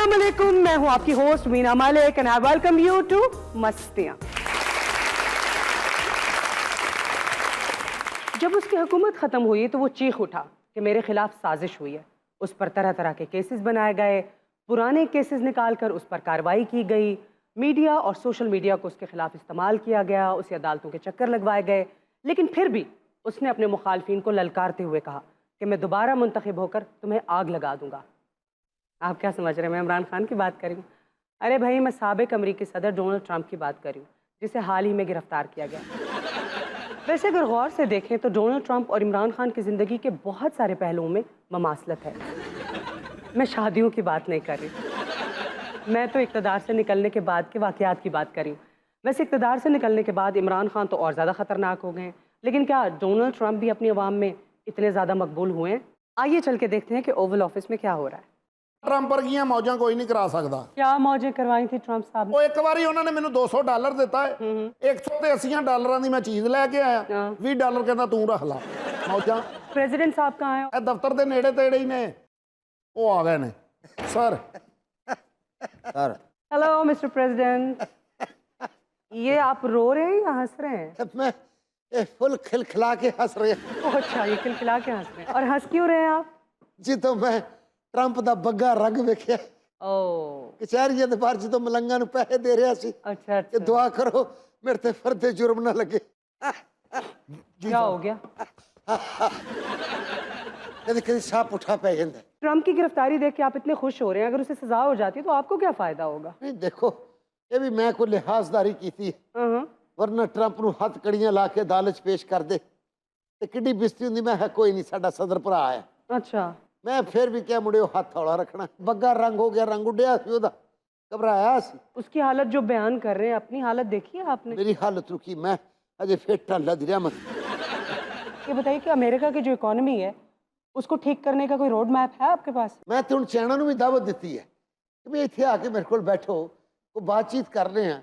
अस्सलाम वालेकुम, मैं हूं आपकी host Meena Malik and I welcome you to Mastiyaan. जब उसकी हुकूमत खत्म हुई तो वो चीख उठा कि मेरे खिलाफ साजिश हुई है। उस पर तरह तरह के केसेस बनाए गए, पुराने केसेस निकालकर उस पर कार्रवाई की गई, मीडिया और सोशल मीडिया को उसके खिलाफ इस्तेमाल किया गया, उसे अदालतों के चक्कर लगवाए गए। लेकिन फिर भी उसने अपने मुखालफिन को ललकारते हुए कहा कि मैं दोबारा मुंतखब होकर तुम्हें आग लगा दूंगा। आप क्या समझ रहे हैं, मैं इमरान खान की बात कर रही हूँ? अरे भाई, मैं साबिक अमरीकी सदर डोनाल्ड ट्रंप की बात कर रही हूँ, जिसे हाल ही में गिरफ्तार किया गया। वैसे अगर गौर से देखें तो डोनाल्ड ट्रंप और इमरान खान की ज़िंदगी के बहुत सारे पहलुओं में ममासलत है। मैं शादियों की बात नहीं कर रही, मैं तो इक़्तिदार से निकलने के बाद के वाक़यात की बात कर रही हूँ। वैसे इक़्तिदार से निकलने के बाद इमरान खान तो और ज़्यादा ख़तरनाक हो गए हैं, लेकिन क्या डोनाल्ड ट्रंप भी अपनी आवाम में इतने ज़्यादा मकबूल हुए हैं? आइए चल के देखते हैं कि ओवल ऑफिस में क्या हो रहा है। ट्रंप वर्गियां मौजां कोई नहीं करा सकता। क्या मौजें करवाई थी ट्रंप साहब ने? ਉਹ ਇੱਕ ਵਾਰੀ ਉਹਨਾਂ ਨੇ ਮੈਨੂੰ $200 ਦਿੱਤਾ ਹੈ, $180 ਦੀ ਮੈਂ ਚੀਜ਼ ਲੈ ਕੇ ਆਇਆ, $20 ਕਹਿੰਦਾ ਤੂੰ ਰੱਖ ਲਾ। ਮੌਜਾਂ प्रेसिडेंट साहब कहाँ हैं? ਇਹ ਦਫ਼ਤਰ ਦੇ ਨੇੜੇ ਤੇੜੇ ਹੀ ਨੇ, ਉਹ ਆ ਗਏ ਨੇ। ਸਰ हेलो मिस्टर प्रेसिडेंट, ये आप रो रहे हैं या हंस रहे हैं? मैं फुल खिलखिला के हंस रहे ओह अच्छा, ये खिलखिला के हंस रहे हैं। और हंस क्यों रहे हैं आप? जी। तो मैं ट्रंप दा बग्गा रंग वेख्या ओह कचहरी दे बाहर जो मलंगा नूं पैसे दे रहा सी अच्छा कि अच्छा, दुआ करो मेरे ते फर्दे जुर्म ना लगे। क्या हो गया? कभी कभी साह उठा पै जाता है। ट्रंप की गिरफ्तारी देख के आप इतने खुश हो रहे हैं, अगर उसे सजा हो जाती तो आपको क्या फायदा होगा? नहीं देखो, ये भी मैं कोई लिहाजदारी की थी, वरना ट्रंप नूं हथ कड़ियां ला के अदालत च पेश कर दे ते किड्डी बिस्ती हुंदी। मैं कोई नहीं, साडा सदर भरा है। अच्छा, मैं फिर भी क्या मुड़े हाथ हौला रखना। बग्गा रंग हो गया, रंग उड्या सी ओदा, घबराया सी। उसकी हालत जो बयान कर रहे हैं, अपनी हालत देखी है आपने? मेरी हालत रुकी, मैं अजे फिट लद रहा। मत ये बताइए कि अमेरिका की जो इकोनॉमी है उसको ठीक करने का कोई रोड मैप है आपके पास? मैं तो हूँ चैना भी दावत दी है कि भी इतने आके मेरे को बैठो, को बातचीत कर रहे हैं।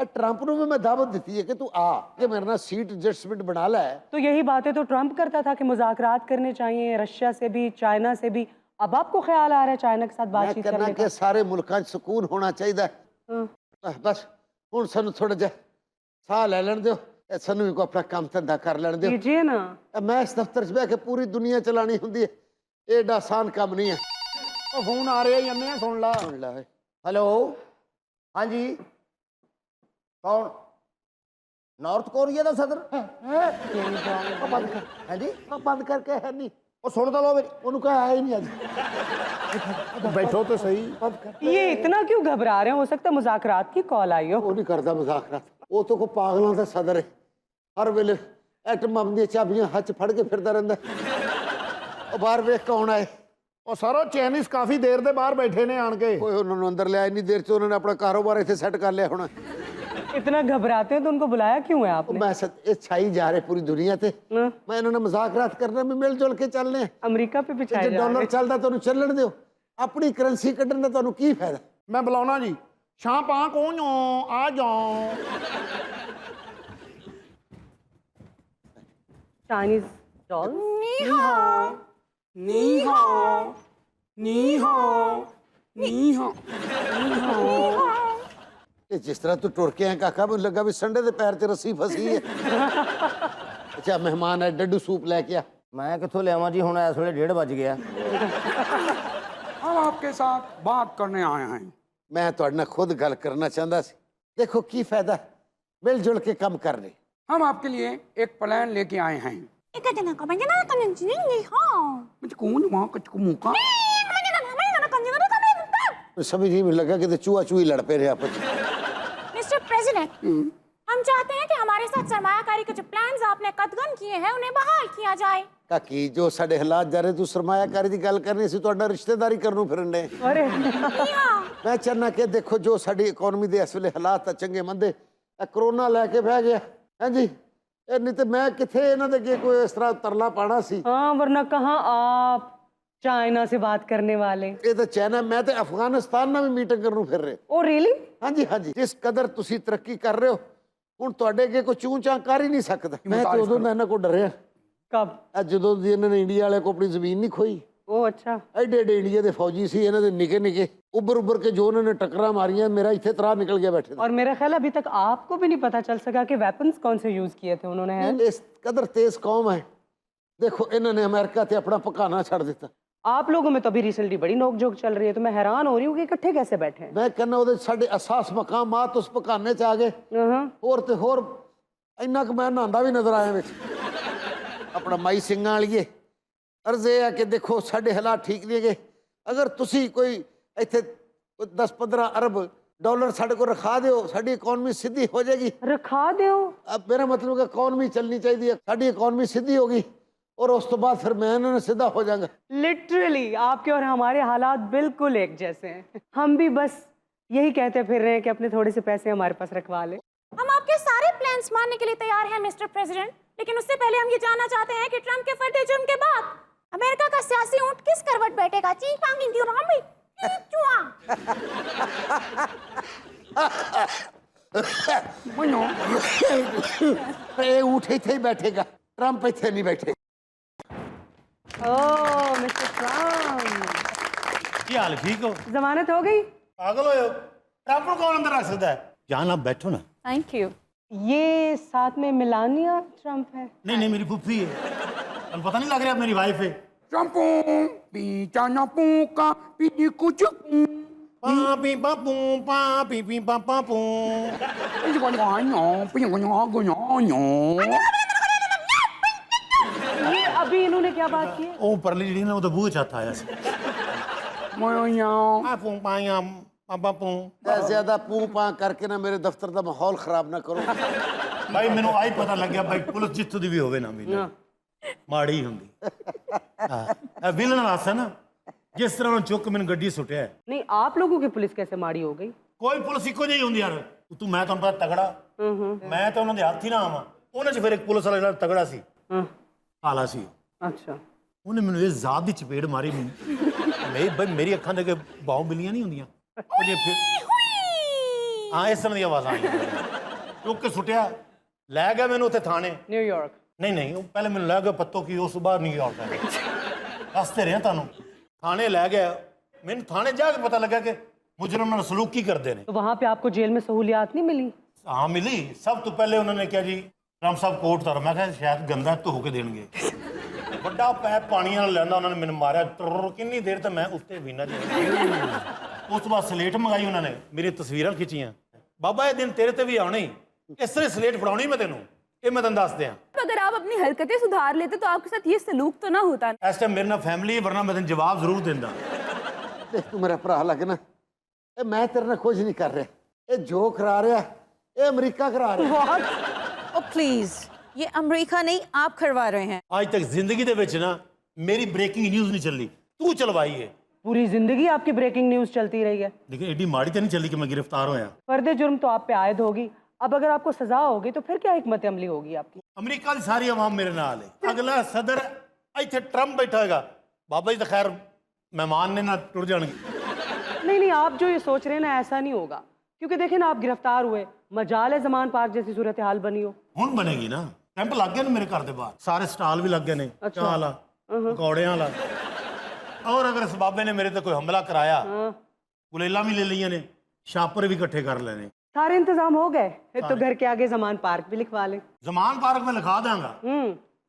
ट्रंप को भी मैं दावत दी है कि तू आ कि मेरे ना सीट एडजस्टमेंट बना ला है। तो यही बातें तो ट्रंप करता था कि मुज़ाकरात करने चाहिए रशिया से भी, चाइना से भी। अब आपको ख्याल आ रहा है चाइना के साथ बातचीत करना करने के का? सारे मुल्कों सुकून होना चाहिए। बस हुण सानू थोड़ा जा साह ले लैण दिओ, सानू भी को अपना काम धंधा कर लैण दिओ। कीजिए ना। मैं इस दफ्तर च बह के पूरी दुनिया चलानी हुंदी है, एडा आसान काम नहीं है। ਉਹ ਫੋਨ ਆ ਰਿਹਾ ਜੰਨੇ ਆ, ਸੁਣ ਲਾ। सुन ला। हेलो, हाँ जी, कौन? नॉर्थ कोरिया का सदर? बंद कर। हाँ जी, बंद करके है नहीं। ਉਹ ਸੁਣ ਤਾਂ ਲਓ ਮੇਰੀ। उन्होंने कहा है ही नहीं अज। ਬੈਠੋ ਤੇ ਸਹੀ। बंद कर। ये इतना क्यों घबरा रहे हैं? हो सकता है मुज़ाकरात की कॉल आई हो। वो नहीं करता मुज़ाकरात, वो तो को पागलों का सदर है। हर वेले एटम बम दी चाबियां हथ फड़ के फिरदा रहिंदा। ओ बाहर वेख कौन आए? ਉਹ ਸਰ ਉਹ ਚਾਈਨੀਜ਼ ਕਾਫੀ ਦੇਰ ਦੇ ਬਾਹਰ ਬੈਠੇ ਨੇ ਆਣ ਕੇ। कोई उन्होंने अंदर लिया, इन्नी देर च उन्होंने अपना कारोबार इत्थे सेट कर लिया होना। इतना घबराते हैं तो उनको बुलाया क्यों है आपने? मैं ये छाई जा रहे पूरी दुनिया ते। मैं इन्होंने मुज़ाकरात करने में मिलजुल के चलने। अमेरिका पे बिछाए जा रहे डॉलर हैं। चलता तो चलन दो, अपनी करेंसी कढ़ने का तुहानू की फायदा? ਮੈਂ ਬੁਲਾਉਣਾ ਜੀ। ਸ਼ਾਂ ਪਾਂ ਕੌਣ ਆ ਜਾਓ। Chinese doll. जिस तरह तू टुर के आया काका, मुझे लगा भी संडे के पैर च रस्सी फसी है। अच्छा मेहमान है, डड्डू सूप लेके आ। मैं कितों लियावां जी, हुण इस वेले 1:30 बज गया। हम आपके साथ बात करने आए हैं। मैं तुहाडे नाल खुद गल करना चाहता सी। देखो की फायदा मिलजुल के काम कर रहे। हम आपके लिए एक प्लान लेके आए हैं। मुझे कौन वहाँ कुछ मुका समझ नहीं लगा कि चूहा चूही लड़ पे रहे आपस में। मिस्टर प्रेसिडेंट, हम चाहते हैं कि हमारे साथ सरमायाकारी के जो प्लान्स आपने कदगन किए हैं उन्हें बहाल किया जाए। काकी जो साडे हालात जा रहे, तू सरमायाकारी की गल करनी सी, तुहाडा रिश्तेदारी करनू फिरन डे। अरे मैं चाहना कि देखो जो साडी इकोनॉमी दे इस वेले हालात आ चंगे मंदे, कोरोना लैके बह गया है जी। नहीं तो मैं किथे इन्हां दे अगे कोई इस तरह तरला पाना सी। हाँ, वरना कहाँ आप चाइना से बात करने वाले। ये तो चाइना, मैं तो अफगानिस्तान में भी मीटिंग करनू फिर रहे। Oh really? हाँ जी, हाँ जी। जिस कदर तुसी तरक्की कर रहे हो, हुण तुहाडे अगे कोई चूं चां कर ही नहीं सकता। मैं तो उदों दा इन्हां को डरिया कब? जदों दी इन्हां ने इंडिया वाले को अपनी जमीन नहीं खोई। ओ अच्छा। ਐਡੇ ਐਡੇ ਇੰਡੀਆ ਦੇ ਫੌਜੀ ਸੀ, ਇਹਨਾਂ ਦੇ ਨਿੱਕੇ ਨਿੱਕੇ ਉੱਭਰ ਕੇ ਜੋ ਉਹਨਾਂ ਨੇ ਟੱਕਰਾਂ ਮਾਰੀਆਂ, ਮੇਰਾ ਇੱਥੇ ਤਰਾ ਨਿਕਲ ਗਿਆ बैठे और मेरा ख्याल अभी तक आपको भी नहीं पता चल सका कि वेपन्स कौन से यूज किए थे उन्होंने, है? ਇਸ ਕਦਰ ਤੇਜ਼ ਕੌਮ ਹੈ। ਦੇਖੋ ਇਹਨਾਂ ਨੇ ਅमेरिका ਤੇ ਆਪਣਾ ਪਕਾਨਾ ਛੱਡ ਦਿੱਤਾ। आप लोगों में तो अभी रिसेंटली बड़ी नोकझोंक चल रही है, तो मैं हैरान हो रही हूँ कि इकट्ठे कैसे बैठे हैं। ਮੈਂ ਕਹਿੰਦਾ ਉਹਦੇ ਸਾਡੇ ਅਸਾਸ ਮਕਾਮਾਤ ਉਸ ਪਕਾਨੇ ਚ ਆ ਗਏ। हाँ। ਹੋਰ ਤੇ ਹੋਰ ਇੰਨਾ ਕੁ ਮੈਂ ਨਹਾਉਂਦਾ ਵੀ ਨਜ਼ਰ ਆਇਆ ਵਿੱਚ ਆਪਣਾ ਮਾਈ ਸਿੰਘਾਂ ਵਾਲੀਏ। ਅਰਜ਼ ਇਹ ਹੈ ਕਿ ਦੇਖੋ ਸਾਡੇ ਹਾਲਾਤ ਠੀਕ ਨਹੀਂ ਹੈਗੇ। ਅਗਰ ਤੁਸੀਂ ਕੋਈ ਇੱਥੇ 10-15 ਅਰਬ ਡਾਲਰ ਸਾਡੇ ਕੋਲ ਰਖਾ ਦਿਓ, ਸਾਡੀ ਇਕਨੋਮੀ ਸਿੱਧੀ ਹੋ ਜਾਏਗੀ। रखा दो। अब मेरा मतलब है इकॉनमी चलनी चाहिए, साड़ी इकॉनमी सीधी होगी और उस तो बाद फिर मैं इन्होंने सीधा हो जाऊंगा। लिटरली आपके और हमारे हालात बिल्कुल एक जैसे हैं। हम भी बस यही कहते फिर रहे हैं कि अपने थोड़े से पैसे हमारे पास रखवा लें। हम आपके सारे प्लान्स मानने के लिए तैयार हैं मिस्टर प्रेसिडेंट, लेकिन उससे पहले हम ये जानना चाहते हैं कि ट्रम्प के फटे जुर्म के बाद अमेरिका का सियासी ऊंट किस करवट बैठेगा? ये ऊँट इत्थे ही बैठेगा, ट्रंप इत्थे नहीं बैठेगा। ओह मिस्टर ट्रम्प, ਕੀ ਹਾਲ ਠੀਕ ਹੋ? जमानत हो गई? ਪਾਗਲ ਹੋਏ ਹੋ? ਟਰੰਪ ਨੂੰ ਕੌਣ ਅੰਦਰ ਰੱਖ ਸਕਦਾ ਹੈ? ਜਾਨ ਆਪ ਬੈਠੋ ਨਾ। Thank you. ये साथ में मिलानिया ट्रम्प है। ਨਹੀਂ ਨਹੀਂ ਮੇਰੀ ਫੁੱਫੀ ਹੈ। ਤੁਹਾਨੂੰ ਪਤਾ ਨਹੀਂ ਲੱਗ ਰਿਹਾ ਮੇਰੀ ਵਾਈਫ ਹੈ। Champú, pichana puca, picuchu. ਪਾ ਪੀ ਪਾ ਪੂ ਪਾ ਪੀ ਪੀ ਪਾ ਪਾ ਪੂ। ये अभी इन्होंने क्या बात की है? ਉਹ ਪਰਲੀ ਜਿਹੜੀ ਨਾ ਉਹ ਤਾਂ ਬੂਹੇ ਛੱਤ ਆਇਆ ਸੀ। ਪਾ ਪੂ ਪਾਇਆ ਪਾ ਪਾ ਪੂ। ज्यादा पू पा करके ना मेरे दफ्तर का माहौल खराब ना करो। ਭਾਈ ਮੈਨੂੰ ਆਈ ਪਤਾ ਲੱਗਿਆ ਭਾਈ ਪੁਲਿਸ ਜਿੱਥੋਂ ਦੀ ਵੀ ਹੋਵੇ ਨਾ ਵੀ ਮਾੜੀ ਹੁੰਦੀ। ਹਾਂ ਇਹ ਵਿਲਨ ਵਾਸਾ ਨਾ ਜਿਸ ਤਰ੍ਹਾਂ ਉਹਨੂੰ ਚੁੱਕ ਮੈਨੂੰ ਗੱਡੀ ਸੁੱਟਿਆ। नहीं, आप लोगों की पुलिस कैसे माड़ी हो गई? ਕੋਈ ਪੁਲਿਸ ਇੱਕੋ ਜਿਹੀ ਹੁੰਦੀ ਯਾਰ। ਤੂੰ ਮੈਂ ਤੁਹਾਨੂੰ ਪਤਾ ਤਗੜਾ, ਮੈਂ ਤਾਂ ਉਹਨਾਂ ਦੇ ਹੱਥ ਹੀ ਨਾ ਆਵਾਂ। ਉਹਨਾਂ 'ਚ ਫਿਰ ਇੱਕ ਪੁਲਿਸ ਵਾਲਾ ਜਿਹੜਾ ਤਗੜਾ ਸੀ, ਕਾਲਾ ਸੀ, अच्छा। ਉਹਨੇ ਮੈਨੂੰ ਇਹ ਜ਼ਾਤ ਦੀ ਚਪੇੜ ਮਾਰੀ। ਮੇਰੀ ਅੱਖਾਂ ਦੇ ਅੱਗੇ ਬਾਹੋਂ ਬਿੱਲੀਆਂ ਨਹੀਂ ਹੁੰਦੀਆਂ, ਉਹ ਜੇ ਫਿਰ ਹਾਂ ਇਸ ਤਰ੍ਹਾਂ ਦੀ ਆਵਾਜ਼ਾਂ ਆਈਆਂ। ਚੁੱਕ ਕੇ ਸੁੱਟਿਆ, ਲੈ ਗਿਆ ਮੈਨੂੰ ਉੱਥੇ ਥਾਣੇ। न्यूयॉर्क। ਨਹੀਂ ਉਹ ਪਹਿਲੇ ਮੈਨੂੰ ਲੈ ਗਿਆ ਪੱਤੋ ਕੀ ਉਸ ਤੋਂ ਬਾਅਦ ਨਿਊਯਾਰਕ ਹੈ। ਦੱਸਦੇ ਰਹੇ ਤੁਹਾਨੂੰ। ਥਾਣੇ ਲੈ ਗਿਆ ਮੈਨੂੰ, ਥਾਣੇ ਜਾ ਕੇ ਪਤਾ ਲੱਗਾ ਕਿ ਮੁਜਰਮ ਨਾਲ ਸਲੂਕ ਕੀ ਕਰਦੇ ਨੇ। तो वहाँ पे आपको जेल में सहूलियात नहीं मिली? ਹਾਂ ਮਿਲੀ। ਸਭ ਤੋਂ ਪਹਿਲੇ ਉਹਨਾਂ ਨੇ ਕਿਹਾ ਜੀ ਰਾਮ ਸਾਹਿਬ ਕੋਟ ਤਰ। ਮੈਂ ਕਿਹਾ ਸ਼ਾਇਦ ਗੰਦਾ ਧੋ ਕੇ ਦੇਣਗੇ। ਵੱਡਾ ਪੈਪ ਪਾਣੀਆਂ ਨਾਲ ਲੈਂਦਾ, ਉਹਨਾਂ ਨੇ ਮੈਨੂੰ ਮਾਰਿਆ। ਤੁਰ ਕਿੰਨੀ ਦੇਰ ਤੇ ਮੈਂ ਉੱਤੇ ਵੀਨਾ ਜੀ। ਉਸ ਤੋਂ ਬਾਅਦ ਸਲੇਟ ਮੰਗਾਈ ਉਹਨਾਂ ਨੇ, ਮੇਰੀ ਤਸਵੀਰਾਂ ਖਿੱਚੀਆਂ। ਬਾਬਾ ਇਹ ਦਿਨ ਤੇਰੇ ਤੇ ਵੀ ਆਉਣੇ, ਇਸ ਤਰ੍ਹਾਂ ਸਲੇਟ ਫੜਾਉਣੀ ਮੈਂ ਤੈਨੂੰ, ਇਹ ਮੈਂ ਤੈਨੂੰ ਦੱਸ ਦਿਆਂ। अगर आप अपनी हरकतें सुधार लेते तो आपके साथ ये सलूक तो ना होता। ਇਸ ਟਾਈਮ ਮੇਰੇ ਨਾਲ ਫੈਮਿਲੀ ਹੈ, ਵਰਨਾ ਮੈਂ ਤੈਨੂੰ ਜਵਾਬ ਜ਼ਰੂਰ ਦਿੰਦਾ। देख तू मेरा भरा लगना, ये मैं तेरे नाल कुछ नहीं कर रहा, ये जो करा रहा ये अमेरिका करा रहा। ओ प्लीज, ये अमेरिका नहीं, आप करवा रहे हैं। ਅੱਜ ਤੱਕ ਜ਼ਿੰਦਗੀ ਦੇ ਵਿੱਚ ਨਾ ਮੇਰੀ ਬ੍ਰੇਕਿੰਗ ਨਿਊਜ਼ ਨਹੀਂ ਚੱਲੀ, ਤੂੰ ਚਲਵਾਈ ਹੈ। पूरी जिंदगी आपकी ब्रेकिंग न्यूज चलती रही है। ਲੇਕਿन ਐਡੀ ਮਾੜੀ ਤਾਂ ਨਹੀਂ ਚੱਲੀ ਕਿ ਮੈਂ ਗ੍ਰਿਫਤਾਰ ਹੋਇਆ। फर्द जुर्म तो आप पे आयद होगी, अब अगर आपको सजा होगी तो फिर क्या हिकमत अमली होगी आपकी? ਅਮਰੀਕਾ ਦੀ ਸਾਰੀ ਆਵਾਮ ਮੇਰੇ ਨਾਲ ਹੈ। ਅਗਲਾ ਸਦਰ ਇੱਥੇ ਟਰੰਪ ਬੈਠਾ ਹੋਏਗਾ, ਬਾਬਾ ਜੀ ਤਾਂ ਖੈਰ ਮਹਿਮਾਨ ਨੇ ਨਾ ਟੁਰ ਜਾਣਗੇ। नहीं नहीं, आप जो ये सोच रहे हैं ना, ऐसा नहीं होगा। क्योंकि देखें ना, आप गिरफ्तार हुए, मजाल है जमान पार्क जैसी सूरत हाल बनी हो। ਹੁਣ ਬਣੇਗੀ ਨਾ। ਕੈਂਪ ਲੱਗ ਗਏ ਨੇ ਮੇਰੇ ਘਰ ਦੇ ਬਾਹਰ, ਸਾਰੇ ਸਟਾਲ ਵੀ ਲੱਗ ਗਏ ਨੇ, ਚਾਹ ਵਾਲਾ, ਪਕੌੜਿਆਂ ਵਾਲਾ। ਔਰ ਅਗਰ ਇਸ ਬਾਬੇ ਨੇ ਮੇਰੇ ਤੇ ਕੋਈ ਹਮਲਾ ਕਰਾਇਆ, ਗੁਲੇਲਾਂ ਵੀ ਲੈ ਲਈਆਂ ਨੇ, ਛਾਪਰ ਵੀ ਇਕੱਠੇ ਕਰ ਲੈਣੇ। सारे इंतजाम हो गए, तो घर के आगे जमान पार्क भी लिखवा लें। ਜ਼ਮਾਨ ਪਾਰਕ ਮੈਂ ਲਿਖਾ ਦਾਂਗਾ,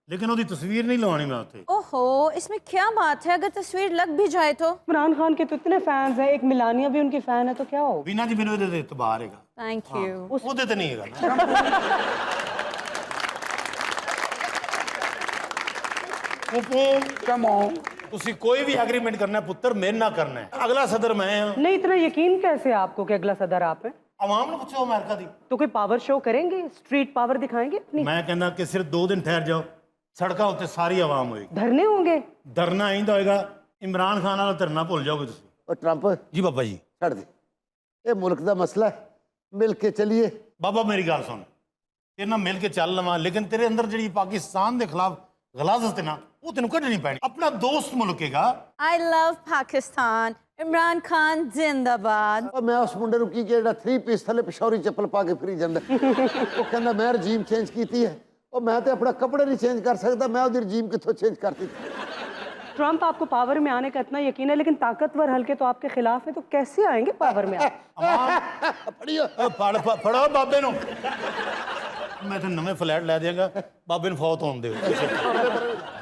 लेकिन ਉਹਦੀ तस्वीर नहीं लवानी मैं उत्थे। ओहो, इसमें क्या बात है? अगर तस्वीर लग भी जाए तो? इमरान खान के तो इतने फैंस हैं, एक मिलानिया भी उनकी फैन है, तो क्या हो? ਵੀਨਾ ਜੀ ਮੈਨੂੰ ਇਹਦੇ ਤੇ ਇਤਬਾਰ ਹੈਗਾ। Thank you. ਉਹਦੇ ਤੇ ਨਹੀਂ ਹੈਗਾ ਨਾ। ਤੁਸੀਂ ਕੋਈ ਵੀ ਐਗਰੀਮੈਂਟ ਕਰਨਾ ਪੁੱਤਰ ਮੇਰੇ ਨਾਲ ਕਰਨਾ ਹੈ। ਅਗਲਾ ਸਦਰ ਮੈਂ ਹਾਂ। नहीं, इतना यकीन कैसे है आपको कि अगला सदर आप है? ਆਵਾਮ ਨੂੰ ਪੁੱਛੋ ਅਮਰੀਕਾ ਦੀ। तो कोई पावर शो करेंगे, स्ट्रीट पावर दिखाएंगे अपनी? ਮੈਂ ਕਹਿੰਦਾ ਕਿ ਸਿਰਫ 2 ਦਿਨ ਠਹਿਰ ਜਾਓ, ਸੜਕਾਂ ਉੱਤੇ ਸਾਰੀ ਆਵਾਮ ਹੋਏਗੀ। धरने होंगे? ਧਰਨਾ ਆਇੰਦਾ ਹੋਏਗਾ, ਇਮਰਾਨ ਖਾਨ ਵਾਲਾ ਧਰਨਾ ਭੁੱਲ ਜਾਓਗੇ ਤੁਸੀਂ। और ट्रंप ਜੀ ਬਾਬਾ ਜੀ। छड़ दे, ये मुल्क का मसला है, मिल के चलिए। ਬਾਬਾ ਮੇਰੀ ਗੱਲ ਸੁਣ, ਤੇਰੇ ਨਾਲ ਮਿਲ ਕੇ ਚੱਲ ਲਵਾਂ, ਲੇਕਿਨ ਤੇਰੇ ਅੰਦਰ ਜਿਹੜੀ ਪਾਕਿਸਤਾਨ ਦੇ ਖਿਲਾਫ ਗਲਾਜ਼ਤ ਹੈ ਨਾ, ਉਹ ਤੈਨੂੰ ਕੱਢਣੀ ਪੈਣੀ। ਆਪਣਾ ਦੋਸਤ ਮੁਲਕ ਹੈਗਾ। I love Pakistan. Imran Khan जिंदाबाद। और मैं उस मुंडे की जेड़ा 3 पीस थले पिशौरी चप्पल पा के फिरी जांदा, वो कहंदा मैं रजीम चेंज कीती है। और मैं तो अपना कपड़े नहीं चेंज कर सकता, मैं ओदी रजीम कित्थों चेंज करती। ट्रम्प आपको पावर में आने का इतना यकीन है, लेकिन ताकतवर हल्के तो आपके खिलाफ है, तो कैसे आएंगे पावर में आप? ਫੜੋ ਬਾਬੇ ਨੂੰ ਮੈਂ ਤਾਂ ਨਵੇਂ ਫਲੈਟ ਲੈ ਦਿਆਂਗਾ ਬਾਬੇ ਨੂੰ ਫੌਤ ਹੋਣ ਦਿਓ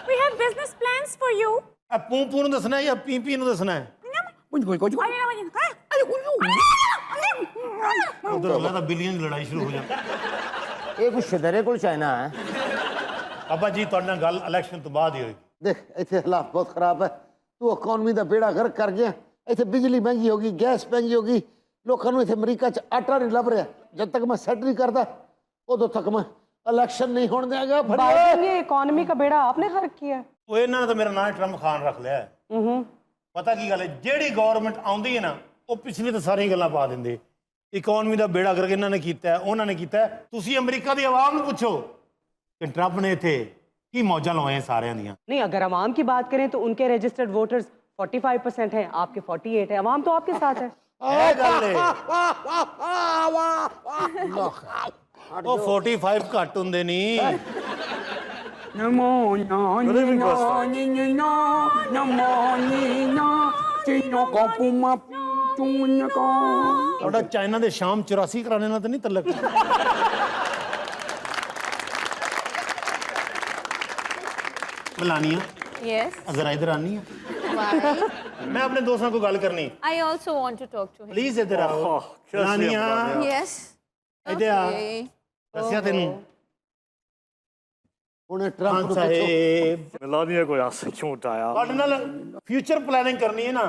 We have business plans for you. ਆ ਪੂੰ ਪੂੰ ਨੂੰ ਦੱਸਣਾ ਹੈ ਜਾਂ ਪੀ ਪੀ ਨੂੰ ਦੱਸਣਾ ਹੈ ਉਧਰ ਅੱਲਾ ਦਾ ਬਿਲੀਅਨ ਦੀ ਲੜਾਈ ਸ਼ੁਰੂ ਹੋ ਜਾਂਦੀ ਇਹ ਕੁਛ ਸ਼ਦਰੇ ਕੋਲ ਚਾਈਨਾ ਹੈ ਬਾਬਾ ਜੀ ਤੁਹਾਡੇ ਨਾਲ ਗੱਲ ਇਲੈਕਸ਼ਨ ਤੋਂ ਬਾਅਦ ਹੀ ਹੋਏਗੀ देख इतने हालात बहुत खराब है तू इकॉनमी का बेड़ा गर्क कर गया इतने बिजली महंगी होगी गैस महंगी होगी लोगों को इतने अमरीका च आटा नहीं लभ रहा जब तक मैं सेट नहीं करता उदों तक मैं इलेक्शन नहीं होने देगा बाइडेन, ये इकोनॉमी का बेड़ा आपने गर्क किया है। ਉਹ ਇਹਨਾਂ ਨੇ ਤਾਂ ਮੇਰਾ ਨਾਂ ਟਰੰਪ ਖਾਨ ਰੱਖ ਲਿਆ ਹੈ। ਪਤਾ ਕੀ ਗੱਲ ਹੈ ਜਿਹੜੀ ਗਵਰਨਮੈਂਟ ਆਉਂਦੀ ਹੈ ਨਾ ਉਹ ਪਿਛਲੀ ਤਾਂ ਸਾਰੀਆਂ ਗੱਲਾਂ ਪਾ ਦਿੰਦੇ ਇਕਨੋਮੀ ਦਾ ਬੇੜਾ ਕਰਕੇ ਇਹਨਾਂ ਨੇ ਕੀਤਾ ਹੈ, ਉਹਨਾਂ ਨੇ ਕੀਤਾ ਹੈ। ਤੁਸੀਂ ਅਮਰੀਕਾ ਦੀ ਆਵਾਮ ਨੂੰ ਪੁੱਛੋ ਕਿ ਟਰੰਪ ਨੇ ਇੱਥੇ ਕੀ ਮੌਜਾਂ ਲਵਾਏ ਸਾਰਿਆਂ ਦੀਆਂ नहीं, अगर अवाम की बात करें तो उनके रजिस्टर्ड वोटर्स 45% हैं, आपके 48 है। अवाम तो आपके साथ है। ਇਹ ਗੱਲ ਹੈ ਉਹ 45 ਘੱਟ ਹੁੰਦੇ ਨਹੀਂ नमो ना नीना नीना नमो नीना चीनो को पुमा चून को ਤੁਹਾਡਾ ਚਾਈਨਾ ਦੇ ਸ਼ਾਮ 84 ਕਰਾਣੇ ਨਾਲ ਤਾਂ ਨਹੀਂ ਤਲਕ ਮਲਾਨੀਆ Yes. ਜ਼ਰਾ ਇਧਰ ਆਨੀ ਹੈ Why? ਮੈਂ ਆਪਣੇ ਦੋਸਤਾਂ ਕੋਲ ਗੱਲ ਕਰਨੀ I also want to talk to him. Please ਇਧਰ ਆਓ ਮਲਾਨੀਆ Yes. ਇਧਰ ਆ Okay. ਦੱਸਿਆ ਤੈਨੂੰ उन्हें ਖਾਨ ट्रंप ਸਾਹਿਬ मिलानिया को यहाँ से क्यों उठाया ਤੁਹਾਡੇ ਨਾਲ ਫਿਊਚਰ ਪਲੈਨਿੰਗ ਕਰਨੀ ਹੈ ਨਾ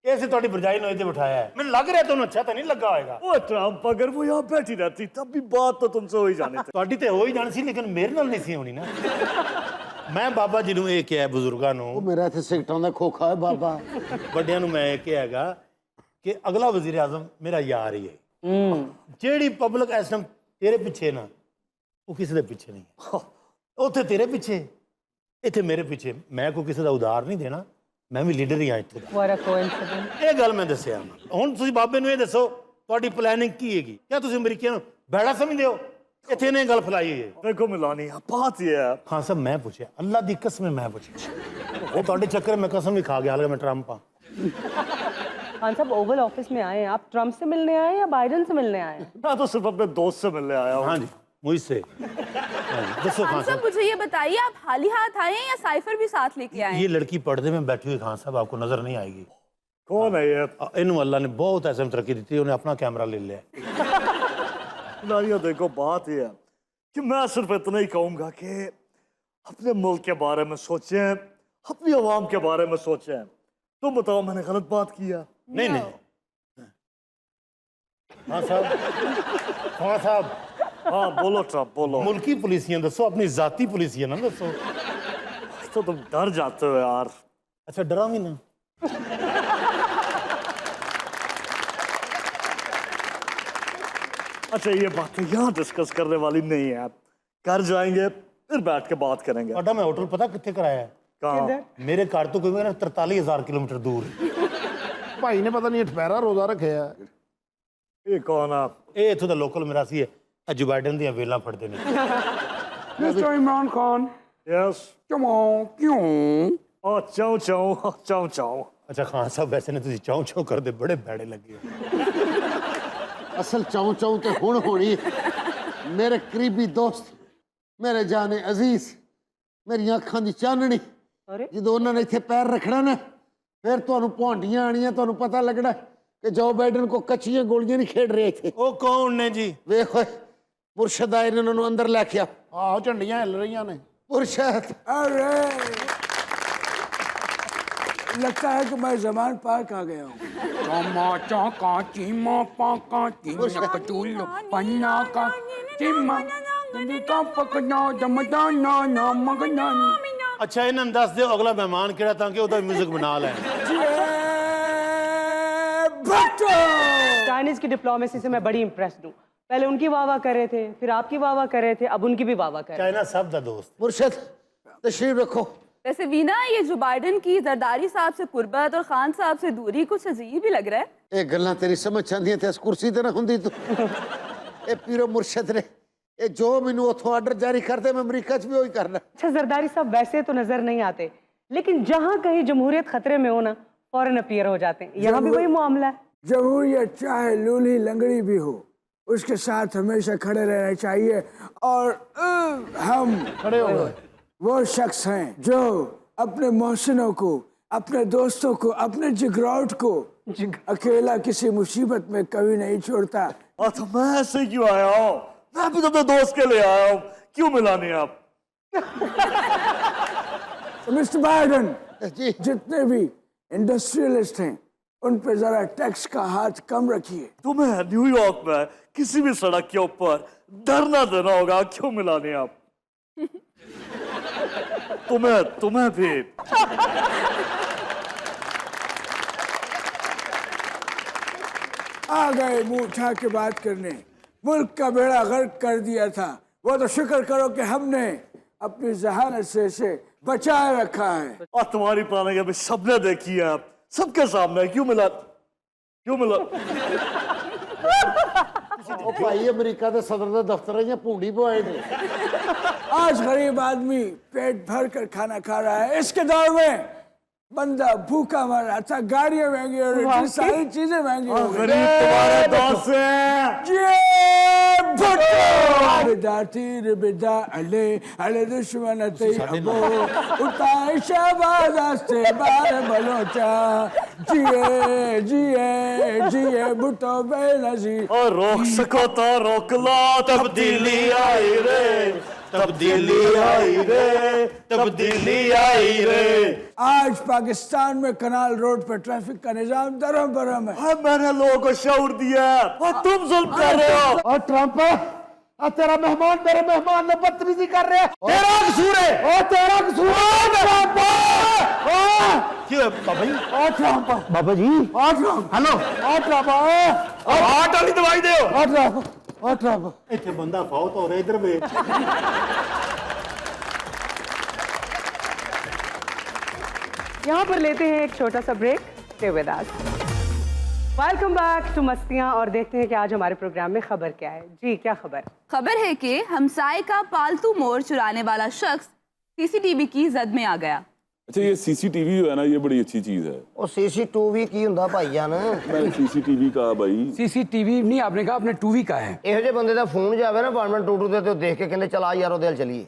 ਇਸੇ ਤੁਹਾਡੀ ਭਰਜਾਈ ਨੂੰ ਇੱਥੇ ਬਿਠਾਇਆ ਹੈ ਮੈਨੂੰ ਲੱਗ ਰਿਹਾ ਤੁਹਾਨੂੰ ਅੱਛਾ ਤਾਂ ਨਹੀਂ ਲੱਗਾ ਹੋਏਗਾ वो ट्रम्प अगर वो यहाँ बैठी रहती तब भी बात तो तुमसे हो ही जानी थी ਤੁਹਾਡੀ ਤੇ ਹੋ ਹੀ ਜਾਣੀ ਸੀ ਲੇਕਿਨ ਮੇਰੇ ਨਾਲ ਨਹੀਂ ਸੀ ਹੋਣੀ ਨਾ ਮੈਂ ਬਾਬਾ ਜੀ ਨੂੰ ਇਹ ਕਿਹਾ ਬਜ਼ੁਰਗਾਂ ਨੂੰ मेरा इतने सिगटों का खोखा है बाबा ਵੱਡਿਆਂ ਨੂੰ ਮੈਂ ਇਹ ਕਿਹਾ ਹੈਗਾ ਕਿ ਅਗਲਾ ਵਜ਼ੀਰ ਆਜ਼ਮ ਮੇਰਾ ਯਾਰ ਹੀ ਹੈ ਜਿਹੜੀ ਪਬਲਿਕ ਇਸ ਟਾਈਮ ਤੇਰੇ ਪਿੱਛੇ ਨਾ ਉਹ ਕਿਸੇ ਦੇ ਪਿੱਛੇ ਨਹੀਂ ਹੈ ਉੱਥੇ ਤੇਰੇ ਪਿੱਛੇ ਇੱਥੇ ਮੇਰੇ ਪਿੱਛੇ ਮੈਂ ਕੋਈ ਕਿਸੇ ਦਾ ਉਧਾਰ ਨਹੀਂ ਦੇਣਾ ਮੈਂ ਵੀ ਲੀਡਰ ਹੀ ਹਾਂ ਇੱਥੇ ਦਾ What a coincidence. ਇਹ ਗੱਲ ਮੈਂ ਦੱਸਿਆ ਹੁਣ ਤੁਸੀਂ ਬਾਬੇ ਨੂੰ ਇਹ ਦੱਸੋ ਤੁਹਾਡੀ ਪਲੈਨਿੰਗ ਕੀ ਹੈਗੀ ਕਿਆ ਤੁਸੀਂ ਅਮਰੀਕੀਆਂ ਨੂੰ ਬੈੜਾ ਸਮਝਦੇ ਹੋ ਇੱਥੇ ਨੇ ਗੱਲ ਫੈਲਾਈ ਹੋਈ ਹੈ देखो मिलानिया बात ये है ਖਾਨ ਸਾਹਿਬ ਮੈਂ ਪੁੱਛਿਆ ਅੱਲਾ ਦੀ ਕਸਮ ਮੈਂ ਪੁੱਛਿਆ ਉਹ ਤੁਹਾਡੇ ਚੱਕਰ ਮੈਂ ਕਸਮ ਵੀ ਖਾ ਗਿਆ ਹਾਲਾਂਕਿ ਮੈਂ ਟਰੰਪ ਹਾਂ खान साहब, ओवल ऑफिस में आए हैं आप, ट्रम्प से मिलने आए हैं या बाइडेन से मिलने आए हैं? मैं तो सिर्फ अपने दोस्त से मिलने आया हूँ हाँ जी मुझसे हाँ जी, दसो खान खान साहब साहब मुझे ये बताइए, आप हाल ही हाथ आए हैं या साइफर भी साथ लेके आए ये हैं? लड़की पर्दे में बैठी हुई खान साहब आपको नजर नहीं आएगी कौन है ये इन्हों अल्लाह ने बहुत ऐसे में तरक्की दी उन्हें अपना कैमरा ले लिया मिलानिया देखो बात ये है कि मैं सिर्फ इतना ही कहूँगा कि अपने मुल्क के बारे में सोचें अपनी आवाम के बारे में सोचें तुम बताओ मैंने गलत बात किया नहीं नहीं हाँ साहब खान साहब हाँ बोलो ट्रम्प बोलो मुल्की पुलिसियां दसो अपनी जाती पुलिसियां ना दसो तो तुम डर जाते हो यार अच्छा डराओगी ना अच्छा ये बातें यहाँ डिस्कस करने वाली नहीं है घर जाएंगे फिर बैठ के बात करेंगे ਤੁਹਾਡਾ ਮੈਂ ਹੋਟਲ ਪਤਾ ਕਿੱਥੇ ਕਰਾਇਆ ਹੈ कहाँ ਮੇਰੇ ਘਰ ਤੋਂ ਕੋਈ ਮੇਰਾ 43000 ਕਿਲੋਮੀਟਰ ਦੂਰ ਭਾਈ ਨੇ ਪਤਾ ਨਹੀਂ ਠਹਿਰਾ ਰੋਜ਼ਾ ਰੱਖਿਆ ये कौन है ਇਹ ਇੱਥੋਂ ਦਾ ਲੋਕਲ ਮੇਰਾ ਸੀ ਇਹ ਜੋ ਬਾਈਡਨ ਦੀਆਂ ਵੇਲਾਂ ਫੜਦੇ ਨੇ मिस्टर इमरान खान यस क्यों क्यों ओ चाऊ चाऊ चाऊ चाऊ ਅੱਛਾ ਖਾਨ ਸਾਹਿਬ ਵੈਸੇ ਨੇ ਤੁਸੀਂ ਚਾਉ ਚਾਉ ਕਰਦੇ ਬੜੇ ਭੈੜੇ ਲੱਗੇ ਹੋ असल चाऊ चाऊ तो हुण होनी मेरे करीबी दोस्त मेरे जाने अजीज मेरी अखां दी चाननी अरे ਜਦੋਂ ਉਹਨਾਂ ਨੇ ਇੱਥੇ ਪੈਰ ਰੱਖਣਾ ਨਾ ਫਿਰ ਤੁਹਾਨੂੰ ਭੌਂਡੀਆਂ ਆਣੀਆਂ ਤੁਹਾਨੂੰ ਪਤਾ ਲੱਗਣਾ ਕਿ ਜੋ ਬਾਈਡਨ ਕੋ ਕੱਚੀਆਂ ਗੋਲੀਆਂ ਨਹੀਂ ਖੇਡ ਰਹੇ ਇੱਥੇ ਉਹ ਕੌਣ ਨੇ ਜੀ ਵੇਖ ਓਏ ਮੁਰਸ਼ਦ ਆਏ ਨੇ ਉਹਨਾਂ ਨੂੰ ਅੰਦਰ ਲੈ ਕੇ ਆ ਆਹੋ ਝੰਡੀਆਂ ਹਿੱਲ ਰਹੀਆਂ ਨੇ ਮੁਰਸ਼ਦ अरे लगता है कि मैं जमान पार आ गया हूँ चौमा चौका चीमा पाका चीमा कचूल पन्ना का चीमा का पकना जमदाना ना मगना ਅੱਛਾ ਇਹਨਾਂ ਨੂੰ ਦੱਸ ਦਿਓ ਅਗਲਾ ਮਹਿਮਾਨ ਕਿਹੜਾ ਤਾਂ ਕਿ ਉਹਦਾ ਮਿਊਜ਼ਿਕ ਬਣਾ ਲੈਣ चाइनीज की डिप्लोमेसी से मैं बड़ी इम्प्रेस्ड हूँ। पहले उनकी वाह वाह कर रहे थे, फिर आपकी वाह वाह कर रहे थे, अब उनकी भी वाह वाह कर रहे हैं। ਚਾਈਨਾ ਸਭ ਦਾ ਦੋਸਤ मुर्शद तशरीफ रखो वैसे वीना, ये जो बाइडेन की जरदारी साहब से कुर्बत और खान साहब से दूरी कुछ अजीब ही लग रहा है। ਇਹ ਗੱਲਾਂ ਤੇਰੀ ਸਮਝ ਆਉਂਦੀਆਂ ਤੇ ਇਸ ਕੁਰਸੀ ਤੇ ਨਾ ਹੁੰਦੀ ਤੂੰ ਇਹ ਪੀਰੋ ਮੁਰਸ਼ਦ ਨੇ ਇਹ ਜੋ ਮੈਨੂੰ ਉਥੋਂ ਆਰਡਰ ਜਾਰੀ ਕਰਦੇ ਮੈਂ ਅਮਰੀਕਾ 'ਚ ਵੀ ਉਹੀ ਕਰਨਾ अच्छा जरदारी साहब वैसे तो नजर नहीं आते, लेकिन जहाँ कहीं जमहूरियत खतरे में हो ना, फौरन अपीयर हो जाते हैं। यहाँ भी वही मामला है। जमहूरियत चाहे लूली लंगड़ी भी हो, उसके साथ हमेशा खड़े रहना चाहिए। और हम खड़े हो गए। वो शख्स हैं जो अपने मोहसिनों को, अपने दोस्तों को, अपने जिगरौट को अकेला किसी मुसीबत में कभी नहीं छोड़ता। तो मैं ऐसे क्यों आया हूँ? मैं भी तो अपने दोस्त के लिए आया हूँ, क्यों मिलाने आप? तो मिस्टर बाइडन, जी। जितने भी इंडस्ट्रियलिस्ट हैं उन पे जरा टैक्स का हाथ कम रखिए। तुम्हें न्यूयॉर्क में किसी भी सड़क के ऊपर धरना देना होगा, क्यों मिलाने आप? तुम्हें भी। आ गए मुंह उठा के बात करने। मुल्क का बेड़ा गर्क कर दिया था, वो तो शुक्र करो कि हमने अपनी जहानत से इसे बचाए रखा है। और तुम्हारी प्लानिंग अभी सबने देखी है, सबके सामने, क्यों मिला? ओ भाई अमेरिका के सदर के दफ्तर या भूडी पवाए ने। आज गरीब आदमी पेट भर कर खाना खा रहा है, इसके दौर में बंदा भूखा मर रहा था। गाड़ियां महंगी हो रही थी, सारी चीजें महंगी हो गई। गरीब तुम्हारे दोस्त अले दुश्मन उतार शहबाज से बार बलोचा। जिए जिए जिए भुट्टो बेनजीर। और रोक सको तो रोक लो, तब्दीली आई रे, तब्दीली आई रे, तब्दीली आई रे। आज पाकिस्तान में कनाल रोड पर ट्रैफिक का निजाम दरम बरम है। मैंने लोगों को शऊर दिया और तुम जुल्म कर रहे हो। और ट्रंप, तेरा मेहमान मेरे मेहमान ने बदतमीजी कर रहे हैं। तेरा कसूर है। तेरा कसूर है। क्यों बाबा जी? ट्रंप बाबा जी। Trump hello. ट्रंप हार्ट वाली दवाई दो। ट्रंप इतने बंदा फौत हो रहा है, इधर भी। यहाँ पर लेते हैं एक छोटा सा break. Stay with us. Welcome back to Mastiyan. और देखते हैं कि आज हमारे प्रोग्राम में खबर क्या है। जी, क्या खबर? खबर है कि हमसाए का पालतू मोर चुराने वाला शख्स सीसीटीवी की जद में आ गया। अच्छा, ये सीसीटीवी जो है ना, ये बड़ी अच्छी चीज है। ਉਹ ਸੀਸੀਟੀਵੀ ਕੀ ਹੁੰਦਾ ਭਾਈਆ ਨਾ? मैं सीसीटीवी का भाई सीसीटीवी नहीं, आपने कहा आपने टूवी का है। ਇਹੋ ਜਿਹੇ ਬੰਦੇ ਦਾ ਫੋਨ ਜਾਵੇ ਨਾ ਬਾਰਮੈਂਟ ਟੂਟੂ ਦੇ ਤੇ ਉਹ ਦੇਖ ਕੇ ਕਹਿੰਦੇ ਚਲ ਆ ਯਾਰ ਉਹਦੇ ਹਲ ਚਲੀਏ।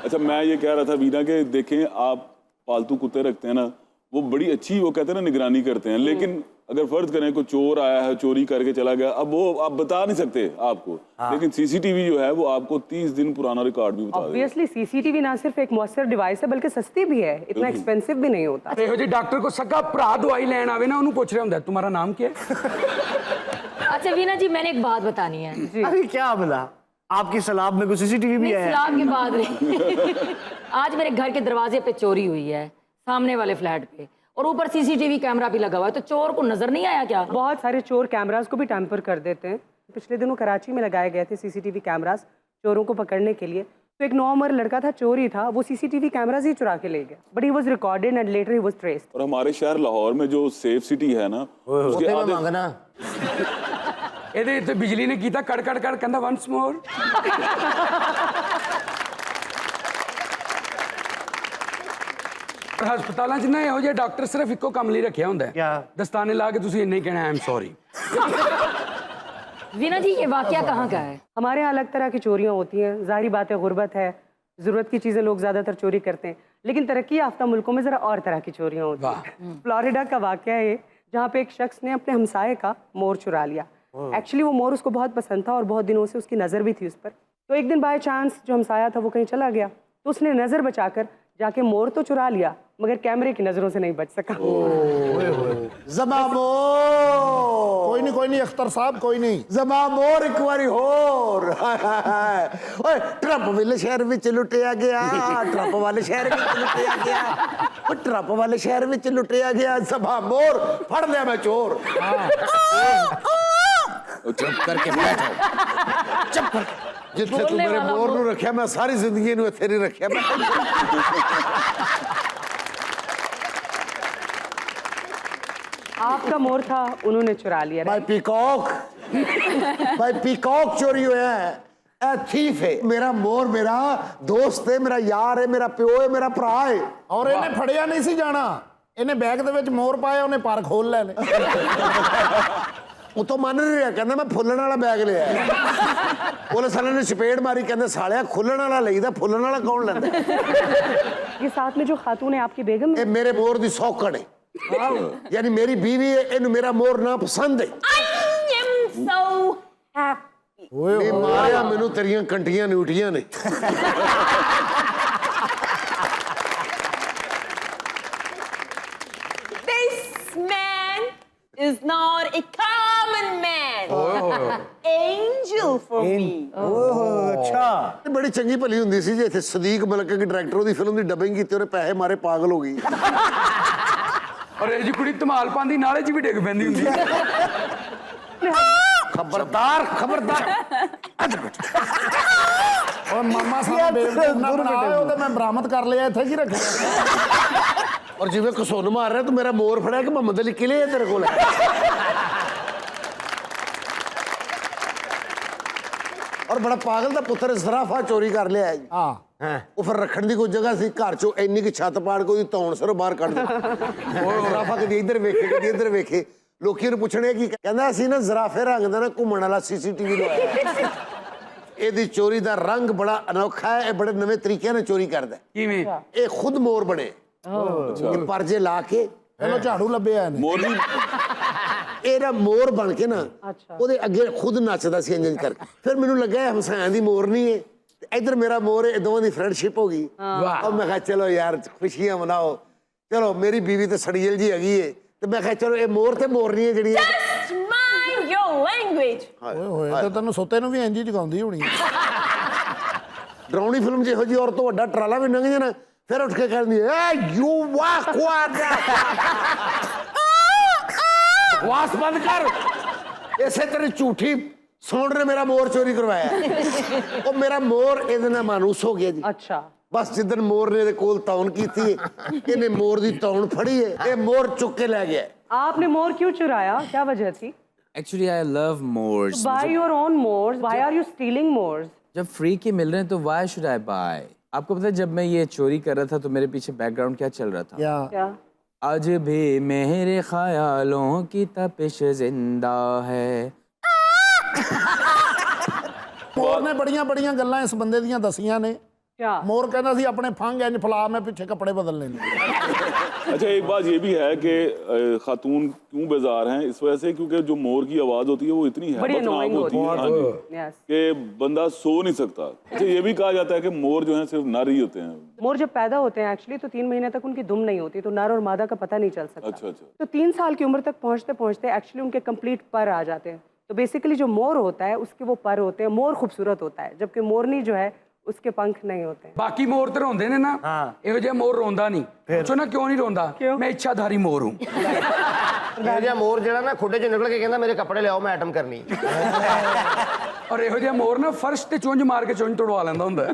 अच्छा, मैं ये कह रहा था वीना के देखें, आप पालतू कुत्ते रखते हैं ना, वो बड़ी अच्छी, वो कहते हैं ना, निगरानी करते हैं। लेकिन अगर फर्ज करें कोई चोर आया है, चोरी करके चला गया, अब वो आप बता नहीं सकते आपको। लेकिन सीसीटीवी जो है वो आपको 30 दिन पुराना रिकॉर्ड भी बता देगा। ऑब्वियसली सीसीटीवी ना सिर्फ एक मौसर डिवाइस है बल्कि सस्ती भी है, इतना एक्सपेंसिव भी नहीं होता। ਇਹੋ ਜਿਹੇ ਡਾਕਟਰ ਕੋ ਸਗਾ ਭਰਾ ਦਵਾਈ ਲੈਣ ਆਵੇ ਨਾ, ਉਹਨੂੰ ਪੁੱਛ ਰਿਹਾ ਹੁੰਦਾ तुम्हारा नाम क्या है। अच्छा वीना जी, मैंने एक बात बतानी है। अरे क्या बोला? आपकी सलाब में कोई सीसीटीवी भी है? सलाम की बात नहीं। आज मेरे घर के दरवाजे पे चोरी हुई है, सामने वाले फ्लैट पे, और ऊपर सीसीटीवी कैमरा भी लगा हुआ है। तो चोर को नजर नहीं आया क्या? बहुत सारे चोर कैमरास को भी टैंपर कर देते हैं। पिछले दिनों कराची में लगाए गए थे सीसीटीवी कैमरास चोरों को पकड़ने के लिए। तो एक 9 उम्र लड़का था, चोर ही था, वो सीसीटीवी कैमरास ही चुरा के ले गया। But he was recorded and later he was traced. और हमारे शहर लाहौर में जो सेफ सिटी है ना, उसके ਉੱਥੇ आधे ਮੰਗਣਾ ਇਹਦੇ ਤੇ ਬਿਜਲੀ ਨੇ ਕੀਤਾ ਕੜ ਕੜ ਕੜ, ਕਹਿੰਦਾ ਵਨਸ ਮੋਰ। ਹਸਪਤਾਲਾਂ 'ਚ ਨਾ ਇਹੋ ਜਿਹੇ ਡਾਕਟਰ ਸਿਰਫ ਇੱਕੋ ਕੰਮ ਲਈ ਰੱਖਿਆ ਹੁੰਦਾ ਹੈ। ਦਸਤਾਨੇ ਲਾ ਕੇ ਤੁਸੀਂ ਇੰਨਾ ਹੀ ਕਹਿਣਾ, ਆਈ ਐਮ ਸੌਰੀ। वीना जी, ये वाकया कहाँ का है? हमारे यहाँ अलग तरह की चोरियाँ होती हैं। ज़ाहिर बात है, गुर्बत है, ज़रूरत की चीज़ें लोग ज़्यादातर चोरी करते हैं। लेकिन तरक्की याफ्ता मुल्कों में ज़रा और तरह की चोरियाँ होती हैं। फ्लोरिडा का वाकया है जहाँ पे एक शख्स ने अपने हमसाये का मोर चुरा लिया। एक्चुअली वो मोर उसको बहुत पसंद था और बहुत दिनों से उसकी नज़र भी थी उस पर। तो एक दिन बाय चांस जो हमसाया था वो कहीं चला गया, तो उसने नज़र बचाकर जाके मोर तो चुरा लिया, मगर कैमरे की नज़रों से नहीं बच सका। जमामो कोई नहीं अख्तर साहब, कोई नहीं। जमामोर एक बारी होर। ओए ट्रंप वाले शहर में लुटिया गया, ट्रंप वाले शहर में लुटिया गया, ओ ट्रंप वाले शहर में लुटिया गया। जमामोर फड़ लिया मैं चोर। चुप करके बैठो, चुप कर। जिथे तू मेरे मोर नू रखिया, मैं सारी जिंदगी नू इत्थे नहीं रखिया। मैं आपका मोर था, उन्होंने चुरा लिया। भाई पीकॉक, भाई पीकॉक चोरी हुआ है। ਇਹ ਥੀਫ ਹੈ। ਮੇਰਾ ਮੋਰ ਮੇਰਾ ਦੋਸਤ ਹੈ, ਮੇਰਾ ਯਾਰ ਹੈ, ਮੇਰਾ ਪਿਓ ਹੈ, ਮੇਰਾ ਭਰਾ ਹੈ। ਔਰ ਇਹਨੇ ਫੜਿਆ ਨਹੀਂ ਸੀ ਜਾਣਾ, ਇਹਨੇ ਬੈਗ ਦੇ ਵਿੱਚ ਮੋਰ ਪਾਇਆ, ਉਹਨੇ ਪਰ ਖੋਲ ਲੈ ਨੇ। ਉਹ ਤੋਂ ਮੰਨ ਨਹੀਂ ਰਿਹਾ, ਕਹਿੰਦਾ ਮੈਂ ਫੁੱਲਣ ਵਾਲਾ ਬੈਗ ਲਿਆ। ਪੁਲਿਸ ਵਾਲੇ ਨੇ ਚਪੇੜ ਮਾਰੀ, ਕਹਿੰਦੇ ਸਾਲਿਆ ਖੁੱਲਣ ਵਾਲਾ ਲਈਦਾ, ਫੁੱਲਣ ਵਾਲਾ ਕੌਣ ਲੈਂਦਾ? ये साथ में जो खातून है आपकी बेगम ਇਹ ਮੇਰੇ ਮੋਰ ਦੀ ਸੌਕੜ ਹੈ, ਯਾਨੀ ਮੇਰੀ ਬੀਵੀ ਹੈ, ਇਹਨੂੰ ਮੇਰਾ ਮੋਰ ਨਾ ਪਸੰਦ ਹੈ। I am so happy. ਇਹ ਮਾਰਿਆ ਮੈਨੂੰ ਤੇਰੀਆਂ ਕੰਟੀਆਂ ਨਿਊਟੀਆਂ ਨੇ। This man is not a common man. Angel for me. ਇਹ ਬੜੀ ਚੰਗੀ ਭਲੀ ਹੁੰਦੀ ਸੀ ਜੇ ਇੱਥੇ ਸਦੀਕ ਮਲਕ ਕੇ ਡਾਇਰੈਕਟਰ ਉਹਦੀ ਫਿਲਮ ਦੀ ਡਬਿੰਗ ਕੀਤੀ, ਉਹਨੇ ਪੈਸੇ ਮਾਰੇ, ਪਾਗਲ ਹੋ ਗਈ। ਔਰ ਇਹ ਜੀ ਕੁੜੀ ਧਮਾਲ ਪਾਉਂਦੀ ਨਾਲੇ 'ਚ ਵੀ ਡਿੱਗ ਪੈਂਦੀ ਹੁੰਦੀ। ਖਬਰਦਾਰ ਖਬਰਦਾਰ। ਓਏ ਮਾਮਾ ਸਾਹਿਬ ਬੇਵਕੂਫ ਨਾ ਬਣਾਓ, ਉਹ ਤੇ ਮੈਂ ਬਰਾਮਦ ਕਰ ਲਿਆ, ਇੱਥੇ ਕੀ ਰੱਖਿਆ? ਔਰ ਜਿਵੇਂ ਕਸੁੰਨ ਮਾਰ ਰਿਹਾ ਤੂੰ ਮੇਰਾ ਮੋਰ ਫੜਿਆ ਕਿ ਮੁਹੰਮਦ ਅਲੀ ਕਿਲੇ ਹੈ ਤੇਰੇ ਕੋਲ? ਔਰ ਬੜਾ ਪਾਗਲ ਦਾ ਪੁੱਤਰ ਜ਼ਰਾਫਾ ਚੋਰੀ ਕਰ ਲਿਆ ਜੀ। ਹਾਂ ਉਹ ਫਿਰ ਰੱਖਣ ਦੀ ਕੋਈ ਜਗ੍ਹਾ ਸੀ ਘਰ ਚੋਂ, ਇੰਨੀ ਕਿ ਛੱਤ ਪਾੜ ਕੇ ਉਹਦੀ ਧੌਣ ਸਿਰੋਂ ਬਾਹਰ ਕੱਢ ਦਿੱਤੀ। ਉਹ ਜ਼ਰਾਫਾ ਕਦੀ ਇੱਧਰ ਵੇਖੇ ਕਦੀ ਇੱਧਰ ਵੇਖੇ, ਲੋਕੀ ਨੂੰ ਪੁੱਛਣੇ ਕੀ ਕਹਿੰਦਾ, ਅਸੀਂ ਨਾ ਜ਼ਰਾਫੇ ਰੰਗ ਦਾ ਨਾ ਘੁੰਮਣ ਵਾਲਾ CCTV ਲਵਾਇਆ। ਇਹਦੀ ਚੋਰੀ ਦਾ ਰੰਗ ਬੜਾ ਅਨੋਖਾ ਹੈ, ਇਹ ਬੜੇ ਨਵੇਂ ਤਰੀਕਿਆਂ ਨਾਲ ਚੋਰੀ ਕਰਦਾ। ਕਿਵੇਂ? ਇਹ ਖੁਦ ਮੋਰ ਬਣੇ, ਇਹ ਪਰਜੇ ਲਾ ਕੇ ਚਲੋ ਝਾੜੂ ਲੱਭਿਆ ਇਹਨੇ। मोर भी ਇਹਦਾ ਮੋਰ ਬਣ ਕੇ ਨਾ ਉਹਦੇ ਅੱਗੇ ਖੁਦ ਨੱਚਦਾ ਸੀ ਇੰਜ ਕਰਕੇ। ਫਿਰ ਮੈਨੂੰ ਲੱਗਾ ਹੁਸੈਨ ਦੀ ਮੋਰਨੀ ਹੈ ਤੇ ਇੱਧਰ ਮੇਰਾ ਮੋਰ ਹੈ, ਇਹ ਦੋਵਾਂ ਦੀ ਫਰੈਂਡਸ਼ਿਪ ਹੋ ਗਈ। ਔਰ ਮੈਂ ਕਿਹਾ ਚਲੋ ਯਾਰ ਖੁਸ਼ੀਆਂ ਮਨਾਓ। ਚਲੋ ਮੇਰੀ ਬੀਵੀ ਤੇ ਸੜੀਲ ਜੀ ਹੈਗੀ ਹੈ ਤੇ ਮੈਂ ਕਿਹਾ ਚਲੋ ਇਹ ਮੋਰ ਤੇ ਮੋਰਨੀ ਹੈ ਜਿਹੜੀ Just mind your language. ਓਏ ਹੋਏ ਤੇ ਤੈਨੂੰ ਸੁੱਤੇ ਨੂੰ ਵੀ ਇੰਜ ਹੀ ਜਗਾਉਂਦੀ ਹੋਣੀ। ਡਰਾਉਣੀ ਫਿਲਮ ਜਿਹੋ ਜੀ ਔਰਤ ਤੋਂ ਵੱਡਾ ਟਰਾਲਾ ਵੀ ਲੰਘ ਜਾਣਾ, ਫਿਰ ਉੱਠ ਕੇ ਕਹਿੰਦੀ ਏ ਯੂ ਵਾਕ ਵਾਕ ਵਾਸ ਬੰਦ ਕਰ। ਇਸੇ ਤਰ੍ਹਾਂ ਝੂਠੀ ਸੌਂਡ ਨੇ ਮੇਰਾ ਮੋਰ ਚੋਰੀ ਕਰਵਾਇਆ। ਉਹ ਮੇਰਾ ਮੋਰ ਇਹਦੇ ਨਾਲ ਮਾਨੂਸ ਹੋ ਗਿਆ ਜੀ। अच्छा ਬਸ ਜਿੱਦਣ ਮੋਰ ਨੇ ਇਹਦੇ ਕੋਲ ਤੌਣ ਕੀਤੀ ਹੈ, ਇਹਨੇ ਮੋਰ ਦੀ ਤੌਣ ਫੜੀ ਹੈ, ਇਹ ਮੋਰ ਚੁੱਕ ਕੇ ਲੈ ਗਿਆ। आपने मोर क्यों चुराया, क्या वजह थी? Actually, I love moors. Buy your own moors. Why are you stealing moors? जब फ्री के मिल रहे हैं तो why should I buy? आपको पता है जब मैं ये चोरी कर रहा था तो मेरे पीछे बैकग्राउंड क्या चल रहा था? क्या? आज भी मेरे ख्यालों की तपिश जिंदा है। ਮੋਰ ਨੇ ਬੜੀਆਂ ਬੜੀਆਂ ਗੱਲਾਂ ਇਸ ਬੰਦੇ ਦੀਆਂ ਦਸੀਆਂ ਨੇ। क्या? ਮੋਰ ਕਹਿੰਦਾ ਸੀ ਆਪਣੇ ਫੰਗ ਇੰਜ ਫਲਾ, ਮੈਂ ਪਿੱਛੇ ਕੱਪੜੇ ਬਦਲਨੇ ਨੇ। अच्छा, एक बात ये भी है कि खातून क्यों बेजार हैं इस वजह से, क्योंकि जो मोर की आवाज होती है वो इतनी बड़ी हैबतनाक annoying होती है, हाँ जी, Yes. कि बंदा सो नहीं सकता। अच्छा, ये भी कहा जाता है कि मोर जो है सिर्फ नर ही होते हैं। मोर जब पैदा होते हैं एक्चुअली तो 3 महीने तक उनकी दुम नहीं होती, तो नर और मादा का पता नहीं चल सकता। अच्छा अच्छा। तो 3 साल की उम्र तक पहुंचते पहुंचते एक्चुअली उनके कंप्लीट पर आ जाते हैं। तो बेसिकली जो मोर होता है उसके वो पर होते हैं। मोर खूबसूरत होता है, जबकि मोरनी जो है उसके पंख नहीं होते। ਬਾਕੀ ਮੋਰ ਤੇ ਰੋਂਦੇ ਨੇ ਨਾ, ਇਹੋ ਜਿਹਾ ਮੋਰ ਰੋਂਦਾ ਨਹੀਂ। ਪੁੱਛੋ ਨਾ ਕਿਉਂ ਨਹੀਂ ਰੋਂਦਾ? ਮੈਂ ਇੱਛਾਧਾਰੀ ਮੋਰ ਹੂੰ। ਇਹ ਜਿਹਾ ਮੋਰ ਜਿਹੜਾ ਨਾ ਖੁੱਡੇ ਚੋਂ ਨਿਕਲ ਕੇ ਕਹਿੰਦਾ ਮੇਰੇ ਕੱਪੜੇ ਲਿਆਓ, ਮੈਂ ਐਟਮ ਕਰਨੀ। ਔਰ ਇਹੋ ਜਿਹਾ ਮੋਰ ਨਾ ਫਰਸ਼ ਤੇ ਚੁੰਝ ਮਾਰ ਕੇ ਚੁੰਝ ਤੋੜਵਾ ਲੈਂਦਾ ਹੁੰਦਾ।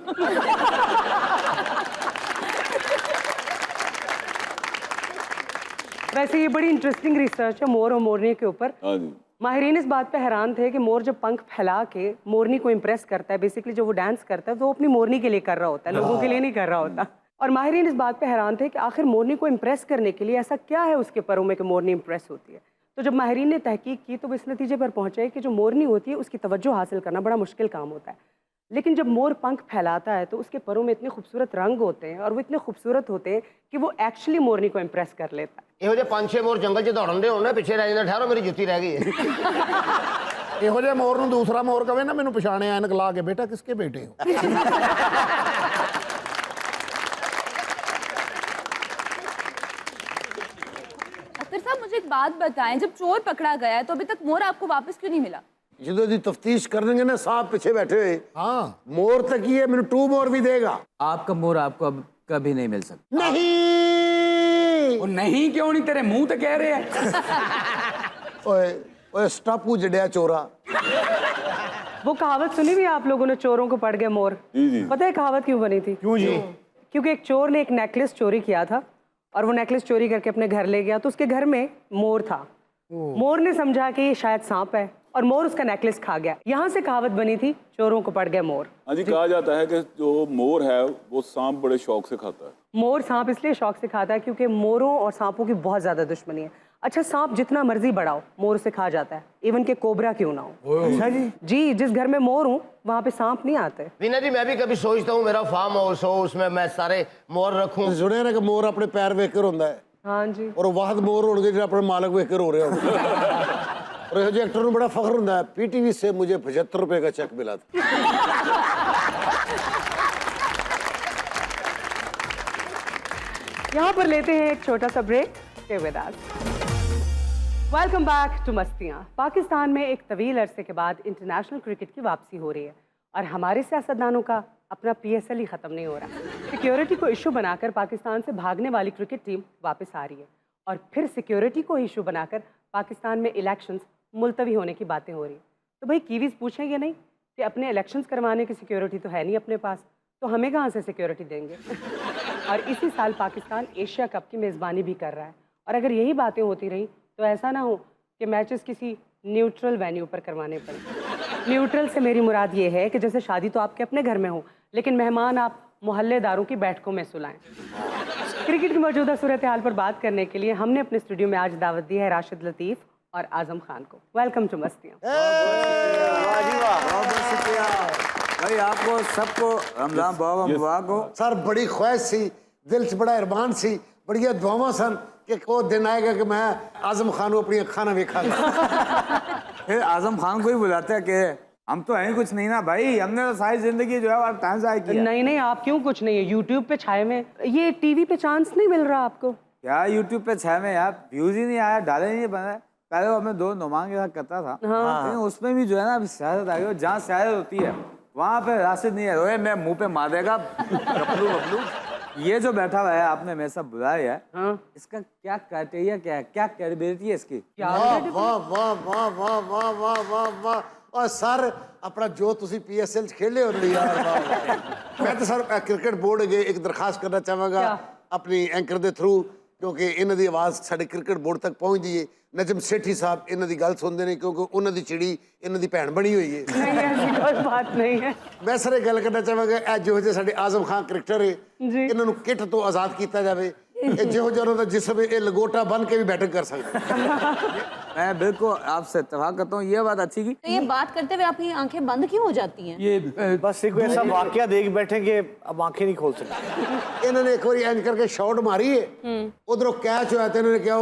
वैसे ये बड़ी इंटरेस्टिंग रिसर्च है मोर और मोरनी के ऊपर। हाँ जी। माहिरीन इस बात पे हैरान थे कि मोर जब पंख फैला के मोरनी को इम्प्रेस करता है, बेसिकली जो वो डांस करता है तो वो अपनी मोरनी के लिए कर रहा होता है, लोगों के लिए नहीं कर रहा होता। और माहिरीन इस बात पे हैरान थे कि आखिर मोरनी को इम्प्रेस करने के लिए ऐसा क्या है उसके परों में कि मोरनी इम्प्रेस होती है। तो जब माहिरीन ने तहकीक की तो वो इस नतीजे पर पहुंचे कि जो मोरनी होती है उसकी तवज्जो हासिल करना बड़ा मुश्किल काम होता है, लेकिन जब मोर पंख फैलाता है तो उसके परों में इतने खूबसूरत रंग होते हैं और वो इतने खूबसूरत होते हैं कि वो एक्चुअली मोरनी को इम्प्रेस कर लेता है। ਇਹੋ ਜਿਹੇ 5-6 ਮੋਰ ਜੰਗਲ 'ਚ ਦੌੜਨ ਦੇ ਹੋਣ ਨਾ, ਪਿੱਛੇ ਰਹਿ ਜਾਂਦਾ, ਠਹਿਰੋ ਮੇਰੀ ਜੁੱਤੀ ਰਹਿ ਗਈ ਹੈ। ਇਹੋ ਜਿਹੇ ਮੋਰ ਨੂੰ ਦੂਸਰਾ ਮੋਰ ਕਵੇ ਨਾ, ਮੈਨੂੰ ਪਛਾਣਿਆ ਐਨਕ ਲਾ ਕੇ, ਬੇਟਾ ਕਿਸਕੇ ਬੇਟੇ ਹੋ? अख्तर साहब मुझे एक बात बताएं, जब चोर पकड़ा गया तो अभी तक मोर आपको वापस क्यों नहीं मिला? ਜਦੋਂ ਦੀ ਤਫਤੀਸ਼ ਕਰਨਗੇ ਨਾ ਸਾਹਿਬ ਪਿੱਛੇ ਬੈਠੇ ਹੋਏ, ਹਾਂ ਮੋਰ ਤਾਂ ਕੀ ਹੈ, ਮੈਨੂੰ 2 ਮੋਰ ਵੀ ਦੇਗਾ। आपका मोर आपको अब कभी नहीं मिल सकता। ਨਹੀਂ ਉਹ ਨਹੀਂ ਕਿਉਂ ਨਹੀਂ? ਤੇਰੇ ਮੂੰਹ ਤੇ ਕਹਿ ਰਹੇ ਆ। ਓਏ ਓਏ ਸਟਾਪੂ ਜੜਿਆ ਚੋਰਾ। वो कहावत सुनी भी आप लोगों ने, चोरों को पड़ गए मोर? जी जी। पता है कहावत क्यों बनी थी? क्यों जी? क्योंकि एक चोर ने एक नेकलेस चोरी किया था और वो नेकलेस चोरी करके अपने घर ले गया, तो उसके घर में मोर था। मोर ने समझा कि ये शायद सांप है और मोर उसका नेकलेस खा गया। यहाँ से कहावत बनी थी, चोरों को पड़ गए मोर। हाँ जी, कहा जाता है कि जो मोर है वो सांप बड़े शौक से खाता है। मोर सांप इसलिए शौक से खाता है क्योंकि मोरों और सांपों की बहुत ज्यादा दुश्मनी है। अच्छा, सांप जितना मर्जी बढ़ाओ मोर उसे खा जाता है, इवन के कोबरा क्यों ना हो। अच्छा जी, जिस घर में मोर हूँ वहाँ पे सांप नहीं आते। वीना जी, मैं भी कभी सोचता हूँ मेरा फार्म हाउस हो, उसमें मैं सारे मोर रखूं। सुने ना कि मोर अपने पैर वेख कर होता है, हाँ जी। और वाहद मोर होंगे जो अपने मालक वेख कर हो रहे होंगे। और ये एक्टर को बड़ा फख्र होता है, पीटीवी से मुझे 75 रुपए का चेक मिला था। यहाँ पर लेते हैं एक छोटा सा break. Stay with us. Welcome back to Mastiyan. Pakistan में एक तवील अरसे के बाद इंटरनेशनल क्रिकेट की वापसी हो रही है और हमारे सियासतदानों का अपना PSL ही ख़त्म नहीं हो रहा। सिक्योरिटी को इशू बनाकर पाकिस्तान से भागने वाली क्रिकेट टीम वापस आ रही है और फिर सिक्योरिटी को इशू बनाकर पाकिस्तान में इलेक्शंस मुलतवी होने की बातें हो रही हैं। तो भाई कीवीज़ पूछेंगे नहीं कि अपने इलेक्शंस करवाने की सिक्योरिटी तो है नहीं अपने पास, तो हमें कहाँ से सिक्योरिटी देंगे। और इसी साल पाकिस्तान एशिया कप की मेज़बानी भी कर रहा है और अगर यही बातें होती रहीं तो ऐसा ना हो कि मैचेस किसी न्यूट्रल वेन्यू पर करवाने पड़े। न्यूट्रल से मेरी मुराद ये है कि जैसे शादी तो आपके अपने घर में हो, लेकिन मेहमान आप मोहल्लेदारों की बैठकों में सुलाएं। क्रिकेट की मौजूदा सूरत हाल पर बात करने के लिए हमने अपने स्टूडियो में आज दावत दी है राशिद लतीफ़ और आजम खान को। Welcome to Mastiyan. भाई आपको सबको रमजान मुबारक हो। सर बड़ी ख्वाहिश सी, दिल च बड़ा अरमान सी, बड़िया दुआवां सन कि वो दिन आएगा कि मैं आजम खान को अपनी अखा ना वेखांगा। फिर आजम खान को ही बुलाते हैं कि हम तो हैं कुछ नहीं ना भाई, हमने तो सारी जिंदगी जो है टाइम ज़ाया किया। नहीं नहीं, आप क्यों कुछ नहीं है, यूट्यूब पे छाए में, ये टीवी पे चांस नहीं मिल रहा आपको? क्या यूट्यूब पे 6 में यार व्यूज ही नहीं आया, डाले नहीं बना। पहले वो हमें 2 नुमान के साथ करता था, लेकिन उसमें भी जो है ना अभी सियासत आ गई। जहाँ सियासत होती है वहाँ पे राशिद नहीं है, रोए मैं मुंह पे मार देगा गपलू गपलू। ये जो बैठा हुआ है आपने मेरे साथ बुलाया है, इसका क्या क्राइटेरिया, क्या है, क्या कैपेबिलिटी है इसकी? वाह वाह वाह वाह वाह वाह वाह वाह वाह। और सर अपना जो तुसी PSL खेले हो रही यार, मैं तो सर क्रिकेट बोर्ड अगे एक दरखास्त करना चाहांगा अपनी एंकर के थ्रू, क्योंकि इन्हों की आवाज़ साढ़े क्रिकेट बोर्ड तक पहुँचती है। नजम सेठी साहब इन्हों की गल सुनते हैं क्योंकि उन्होंने चिड़ी इन्हों की भैन बनी हुई है। नहीं, ऐसी कोई बात नहीं है। मैं सर ये गल करना चाहांगा जो साढ़े आजम खान क्रिकेटर है, इन्हों किट तो आज़ाद किया जाए। जो जो जिसमें ये लंगोटा बन के भी बैटिंग कर सकते। मैं बिल्कुल आपसे इत्तेफाक करता हूँ, ये बात अच्छी की। तो ये बात करते हुए आपकी आंखें बंद क्यों हो जाती हैं? ये बस एक ऐसा वाकया देख बैठे कि अब आंखें नहीं खोल सकते। इन्होंने एक बार एंकर के शॉट मारी है, उधरों कैच हुआ तो इन्होंने क्या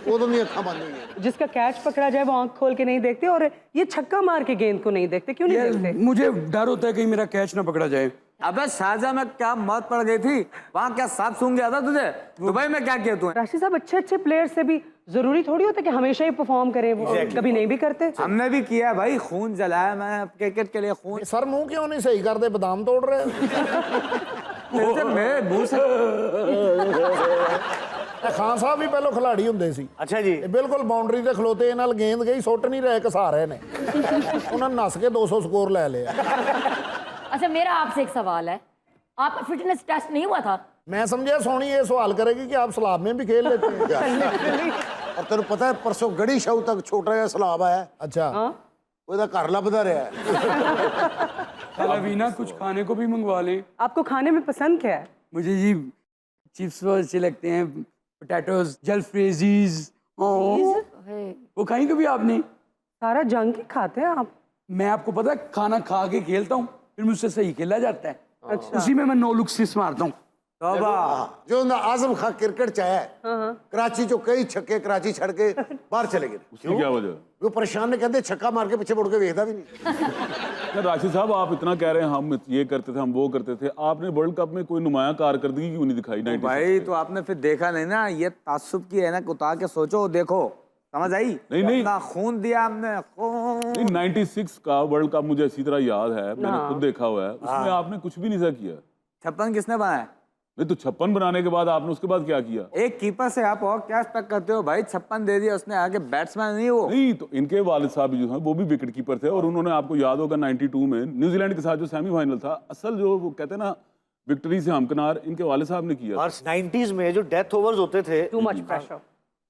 उदों नहीं अखा बंद हुई है। जिसका कैच पकड़ा जाए वो आंख खोल के नहीं देखते, और ये छक्का मार के गेंद को नहीं देखते। क्यों नहीं देखते? मुझे डर होता है कहीं मेरा कैच ना पकड़ा जाए। अबे शारजा में क्या मौत पड़ गई थी, वहाँ क्या सांप सूंघ गया था तुझे? दुबई में क्या किया तूने? राशिद साहब, अच्छे अच्छे प्लेयर से भी जरूरी थोड़ी होता कि हमेशा ही परफॉर्म करें, वो कभी नहीं भी करते। हमने भी किया भाई, खून जलाया मैं क्रिकेट के लिए। खून सर मुंह क्यों नहीं सही करते, बादाम तोड़ रहे मेरे मुंह से। खान साहब भी पहले खिलाड़ी होंगे सी। अच्छा जी, बिल्कुल बाउंड्री ते खलोते नाल गेंद गई, सुट नहीं रहे, घसा रहे ने। उन्होंने नस के 200 स्कोर ले लिया। अच्छा, मेरा आपसे एक सवाल है, आपका फिटनेस टेस्ट नहीं हुआ था? मैं समझा सोनी ये सवाल करेगी कि आप सलाब में भी खेल लेते हैं। और तेन पता है परसों गड़ी शाह तक छोटा जहा सलाब आया। अच्छा, वो घर लभदा रहा है। वीना कुछ खाने को भी मंगवा ले। आपको खाने में पसंद क्या है? मुझे जी चिप्स बहुत अच्छे लगते हैं, पोटैटोज, जलफ्रेजीज। वो खाई कभी आपने? सारा जंक ही खाते हैं आप। मैं आपको पता है खाना खा के खेलता हूँ, फिर मुझसे सही खेला जाता है। अच्छा। उसी में मैं 9 लुक सिक्स मारता हूँ। जो ना आजम खान क्रिकेट च आया, कराची जो कई छक्के कराची छड़ के बाहर चले गए। उसकी क्या वजह? वो परेशान ने कहते छक्का मार के पीछे मुड़ के वेखता भी नहीं। राशिद साहब, आप इतना कह रहे हैं हम ये करते थे, हम वो करते थे, आपने वर्ल्ड कप में कोई नुमाया कारकर्दगी क्यों नहीं दिखाई? भाई तो आपने फिर देखा नहीं ना, ये तासुब की है ना, उतार के सोचो, देखो, समझ आई? नहीं अपना खून दिया हमने। 96 का वर्ल्ड कप मुझे अच्छी तरह याद है, मैंने खुद देखा हुआ है, उसमें आपने कुछ भी नहीं किया। 56 किसने बनाया? नहीं तो 56 बनाने के बाद आपने उसके बाद क्या किया? एक कीपर से आप और क्या एक्सपेक्ट करते हो भाई? 56 दे दिया उसने, आगे बैट्समैन नहीं वो। नहीं तो इनके वालिद साहब जो हैं वो भी विकेट कीपर थे, और उन्होंने, आपको याद होगा 92 में न्यूजीलैंड के साथ जो सेमीफाइनल था, असल जो वो कहते हैं ना विक्ट्री से हमकिनार, इनके वालिद साहब ने किया। और 90s में जो डेथ ओवर्स होते थे, टू मच प्रेशर,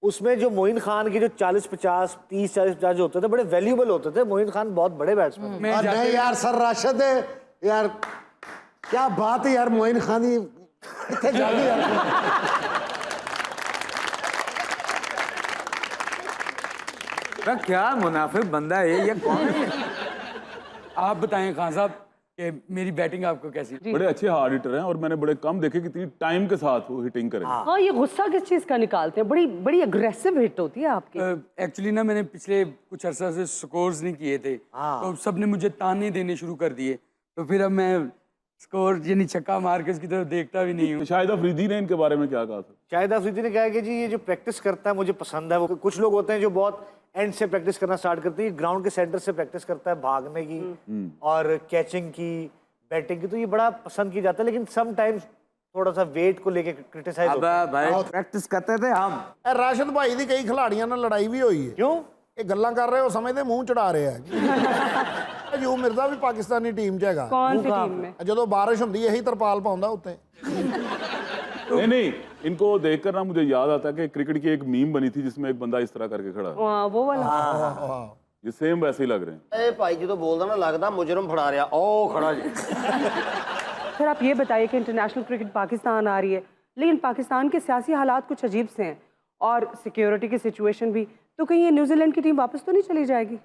उसमें जो मोइन खान की जो 40-50, 30-40-50 जो होते थे बड़े वैल्यूएबल होते थे। मोइन खान बहुत बड़े बैट्समैन। नहीं यार सर राशिद है यार, क्या बात है यार, मोइन खान ही कितने जादू यार। क्या मुनाफिक बंदा है ये कौन है? आप बताएं खान साहब कि मेरी बैटिंग आपको कैसी? बड़े अच्छे हार्ड हिटर हैं और मैंने बड़े कम देखे कितनी टाइम के साथ वो हिटिंग करें। हाँ, ये गुस्सा किस चीज का निकालते हैं? बड़ी बड़ी अग्रेसिव हिट होती है आपकी। एक्चुअली ना मैंने पिछले कुछ अर्सा से स्कोर्स नहीं किए थे, तो सबने मुझे ताने देने शुरू कर दिए, तो फिर अब मैं स्कोर यानी छक्का मार के उसकी तरफ देखता भी नहीं हूँ। शाहिद अफरीदी ने इनके बारे में क्या कहा था? शाहिद अफरीदी ने कहा कि जी ये जो प्रैक्टिस करता है मुझे पसंद है। वो कुछ लोग होते हैं जो बहुत एंड से प्रैक्टिस करना स्टार्ट करते हैं, ग्राउंड के सेंटर से प्रैक्टिस करता है भागने की और कैचिंग की, बैटिंग की, तो ये बड़ा पसंद की जाता है। लेकिन सम टाइम्स थोड़ा सा वेट को लेके क्रिटिसाइज होता है। भाई प्रैक्टिस करते थे हम। राशिद भाई ਦੀ ਕਈ ਖਿਲਾੜੀਆਂ ਨਾਲ ਲੜਾਈ ਵੀ ਹੋਈ ਹੈ। क्यों? ਇਹ ਗੱਲਾਂ ਕਰ ਰਹੇ ਹੋ ਸਮਝਦੇ ਮੂੰਹ ਚੜਾ ਰਹੇ ਆ। ਯੂ ਮਿਰਜ਼ਾ ਵੀ ਪਾਕਿਸਤਾਨੀ ਟੀਮ 'ਚ ਹੈਗਾ। कौन सी टीम में? ਜਦੋਂ ਬਾਰਿਸ਼ ਹੁੰਦੀ ਇਹੀ ਤਰਪਾਲ ਪਾਉਂਦਾ ਉੱਤੇ। नहीं, इनको देखकर ना मुझे याद आता है कि क्रिकेट की एक मीम बनी थी जिसमें एक बंदा इस तरह करके खड़ा है। वो वाला। ये सेम वैसे ही लग रहे हैं। ਇਹ ਭਾਈ ਜਦੋਂ ਬੋਲਦਾ ਨਾ ਲੱਗਦਾ ਮੁਜਰਮ ਫੜਾ ਰਿਹਾ ਉਹ ਖੜਾ ਜੀ। फिर आप ये बताइए कि इंटरनेशनल क्रिकेट पाकिस्तान आ रही है, लेकिन पाकिस्तान के सियासी हालात कुछ अजीब से हैं और सिक्योरिटी की सिचुएशन भी, तो कहीं ये न्यूजीलैंड की टीम वापस तो नहीं चली जाएगी?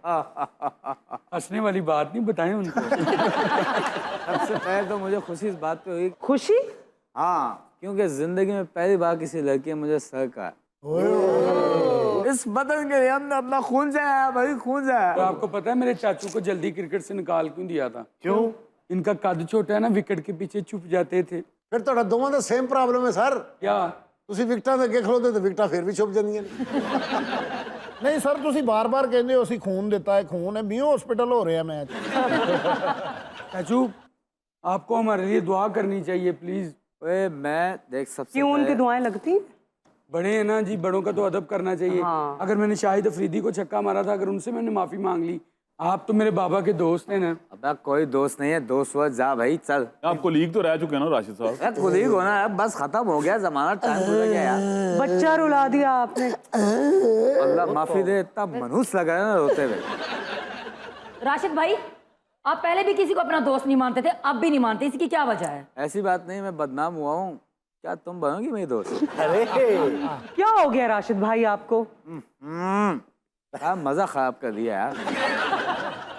हंसने वाली बात नहीं बताएं उनको। सबसे पहले तो मुझे खुशी इस बात पे हुई। खुशी? हाँ, क्योंकि जिंदगी में पहली बार किसी लड़की ने मुझे सर कहा। इस बदन के अंदर अपना खून जाया भाई, खून जाया। तो आपको पता है मेरे चाचू को जल्दी क्रिकेट से निकाल क्यों दिया था? क्यों? इनका कद छोटा है ना, विकेट के पीछे छुप जाते थे। ਫਿਰ ਤੁਹਾਡਾ ਦੋਵਾਂ ਦਾ ਸੇਮ ਪ੍ਰੋਬਲਮ ਹੈ ਸਰ। क्या? ਤੁਸੀਂ ਵਿਕਟਾਂ ਦੇ ਅੱਗੇ ਖਲੋਦੇ ਤੇ ਵਿਕਟਾਂ ਫਿਰ ਵੀ ਛੁਪ ਜਾਂਦੀਆਂ ਨੇ। ਨਹੀਂ ਸਰ ਤੁਸੀਂ ਬਾਰ-ਬਾਰ ਕਹਿੰਦੇ ਹੋ ਅਸੀਂ ਖੂਨ ਦਿੱਤਾ ਹੈ, ਖੂਨ ਹੈ, ਮਿਓ ਹਸਪੀਟਲ ਹੋ ਰਿਹਾ ਮੈਚ। चाचू आपको हमारे लिए दुआ करनी चाहिए प्लीज। ओए मैं देख सबसे क्यों उनकी पहले- दुआएं लगती? बड़े हैं ना जी, बड़ों का तो अदब करना चाहिए। हाँ। अगर मैंने शाहिद अफरीदी को छक्का मारा था, अगर उनसे मैंने माफी मांग ली, आप तो मेरे बाबा के दोस्त हैं ना। अबे कोई दोस्त नहीं है, दोस्त हुआ जा भाई चल। आप कोलीग तो रह चुके हैं ना राशिद साहब? यार कुलीग होना है, बस खत्म हो गया जमाना, टाइम गुजर गया यार। बच्चा रुला दिया आपने। अल्लाह माफी दे, इतना मनहूस लगा है ना रोते हुए। राशिद भाई, आप पहले भी किसी को अपना दोस्त नहीं मानते थे, अब भी नहीं मानते, इसकी क्या वजह है? ऐसी बात नहीं, मैं बदनाम हुआ हूँ, क्या तुम बनोगी मेरी दोस्त? अरे क्या हो गया राशिद भाई आपको? क्या मजा खराब कर दिया यार।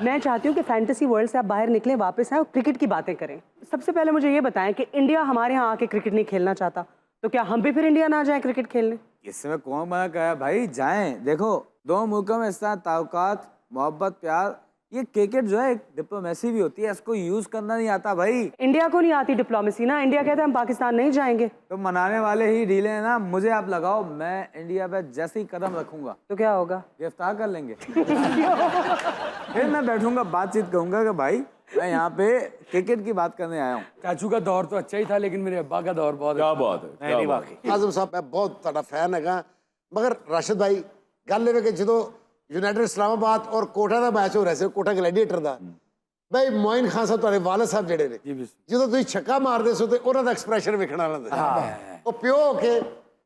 मैं चाहती हूँ कि फैंटेसी वर्ल्ड से आप बाहर निकलें, वापस आए और क्रिकेट की बातें करें। सबसे पहले मुझे ये बताएं कि इंडिया हमारे यहाँ आके क्रिकेट नहीं खेलना चाहता, तो क्या हम भी फिर इंडिया ना जाएं क्रिकेट खेलने? इसमें कौन मना करा भाई, जाएं। देखो दो मुल्कों में इस तरह ताल्लुकात, मोहब्बत, प्यार, ये क्रिकेट जो है एक डिप्लोमेसी भी होती है, इसको यूज करना नहीं आता भाई। इंडिया को नहीं आती डिप्लोमेसी ना, इंडिया कहता है हम पाकिस्तान नहीं जाएंगे। तो मनाने वाले ही ढीले हैं ना, मुझे आप लगाओ, मैं इंडिया पे जैसे ही कदम रखूंगा तो क्या होगा? गिरफ्तार कर लेंगे। फिर मैं बैठूंगा, बातचीत करूंगा कि भाई मैं यहाँ पे क्रिकेट की बात करने आया हूँ। चाचू का दौर तो अच्छा ही था, लेकिन मेरे अब्बा का दौर बहुत क्या अच्छा बात है, क्या नहीं बात वाकई। ਆਜ਼ਮ ਸਾਹਿਬ ਮੈਂ ਬਹੁਤ ਤੁਹਾਡਾ ਫੈਨ ਹੈਗਾ, ਮਗਰ ਰਾਸ਼ਿਦ ਭਾਈ ਗੱਲ ਇਹ ਕਿ ਜਦੋਂ ਯੂਨਾਈਟਿਡ ਇਸਲਾਮਾਬਾਦ ਔਰ ਕੋਟਾ ਦਾ ਮੈਚ ਹੋ ਰਿਹਾ ਸੀ, ਕੋਟਾ ਗਲੈਡੀਏਟਰ ਦਾ, ਬਈ ਮੋਇਨ ਖਾਨ ਸਾਹਿਬ ਤੁਹਾਡੇ ਵਾਲਦ ਸਾਹਿਬ ਜਿਹੜੇ ਨੇ, ਜਦੋਂ ਤੁਸੀਂ ਛੱਕਾ ਮਾਰਦੇ ਸੋ ਤੇ ਉਹਨਾਂ ਦਾ ਐਕਸਪ੍ਰੈਸ਼ਨ ਵੇਖਣ ਵਾਲਾ ਹੁੰਦਾ। ਉਹ ਪਿਓ ਹੋ ਕੇ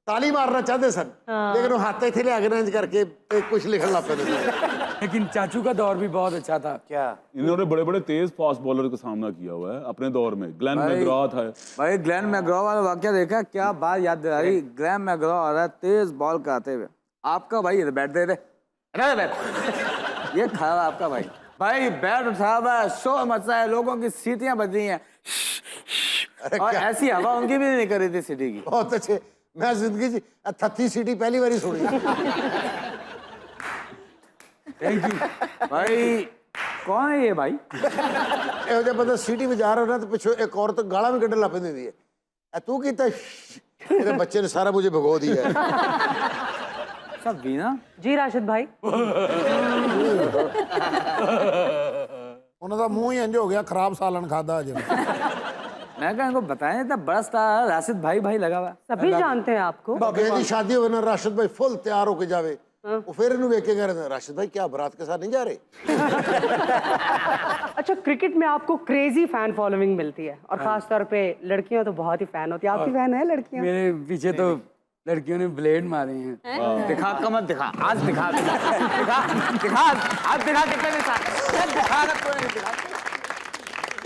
ਤਾਲੀ ਮਾਰਨਾ ਚਾਹਦੇ ਸਨ, ਲੇਕਿਨ ਉਹ ਹੱਥ ਇੱਥੇ ਲਿਆ ਕੇ ਇੰਜ ਕਰਕੇ ਕੁਝ ਲਿਖਣ ਲੱਗ ਪੈਂਦੇ ਸਨ। लेकिन चाचू का दौर भी बहुत अच्छा था। क्या? इन्होंने बड़े बड़े तेज फास्ट बॉलर का सामना किया हुआ है अपने दौर में। ग्लेन मैग्रॉ था। भाई ग्लेन मैग्रॉ वाला वाक्य देखा, क्या बात याद दिला रही। ग्लेन मैग्रॉ आ रहा है तेज बॉल कराते हुए, आपका भाई बैट दे दे, ये खड़ा आपका भाई, भाई बैट उठा हुआ है, शोर मचा है, लोगों की सीटियां बज रही हैं, और ऐसी हवा उनकी भी नहीं कर रही थी सिटी की। बहुत अच्छे, मैं जिंदगी च 38 सीटी पहली बार सुनी। थैंक यू भाई। कौन है ये भाई? ਇਹੋ ਜਿਹਾ ਬੰਦਾ ਸੀਟੀ ਵਜਾ ਰਿਹਾ ਨਾ ਤੇ ਪਿੱਛੋਂ ਇੱਕ ਔਰਤ ਗਾਲਾਂ ਵੀ ਕੱਢਣ ਲੱਗ ਪੈਂਦੀ ਹੈ, ਇਹ ਤੂੰ ਕੀਤਾ, ਇਹਦੇ ਬੱਚੇ ਨੇ ਸਾਰਾ ਮੁਝੇ ਭਗੋ ਦਿਆ। सब बीना जी राशिद भाई। ਉਹਨਾਂ ਦਾ ਮੂੰਹ ਹੀ ਇੰਜ ਹੋ ਗਿਆ, ਖਰਾਬ ਸਾਲਣ ਖਾਦਾ ਅਜੇ। मैं कहा इनको बताएं, इतना बड़ा स्टार राशिद भाई भाई लगा हुआ। सभी जानते हैं आपको। बाबे की शादी होवे ना, राशिद भाई फुल तैयार होके जावे, वो फिर इन्हें वेख के कह रहे राशिद भाई क्या बारात के साथ नहीं जा रहे? अच्छा, क्रिकेट में आपको क्रेजी फैन फॉलोइंग मिलती है और खास तौर पे लड़कियां तो बहुत ही फैन होती है। आपकी फैन है लड़कियां? मेरे पीछे तो लड़कियों ने ब्लेड मारे हैं। दिखा कमर दिखा, आज दिखा दिखा दिखा आज दिखा कितने दिखा दिखा।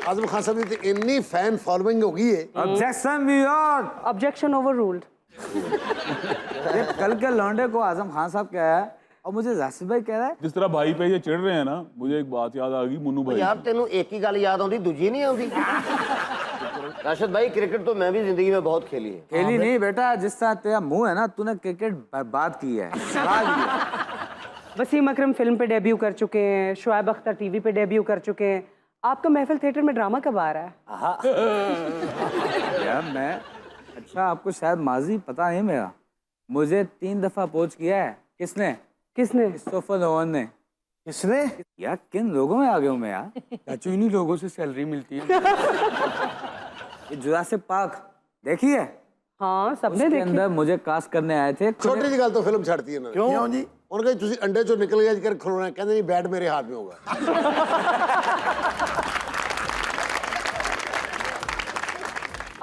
आजम खान साहब की इतनी फैन फॉलोइंग हो गई है। Objection viewer, objection over ruled. कल के लौंडे को आजम खान साहब कह है और मुझे जासिर भाई कह रहा है। जिस तरह भाई पे ये चिढ़ रहे हैं ना, मुझे एक बात याद आ गई मुन्नू भाई यार तेनू एक ही गल याद आउंदी, दूजी नहीं आउंदी। राशिद भाई क्रिकेट तो मैं भी जिंदगी में बहुत खेली है। खेली नहीं बेटा, जिस तरह तेरा मुंह है ना, तूने क्रिकेट बर्बाद की है। वसीम अकरम फिल्म पे डेब्यू कर चुके हैं, शुआइब अख्तर टीवी पे डेब्यू कर चुके हैं। आपका महफिल थिएटर में ड्रामा कब आ रहा है? यार मैं, अच्छा आपको शायद माजी पता नहीं मेरा, मुझे 3 दफा अप्रोच किया है। किसने? क्रिस्टोफर नोलन ने। किसने? यार किन लोगों में आ गया हूँ मैं यार। चाचू इन्हीं लोगों से सैलरी मिलती है। ये जुरासिक पार्क देखी है? हाँ, सबने उसके देखी। अंदर मुझे कास्ट करने आए थे। छोटी सी गल तो फिल्म छाड़ती है ना। क्यों जी? उनका तुसी अंडे चो निकल गया कर खिलौना, कहते नहीं बैट मेरे हाथ में होगा।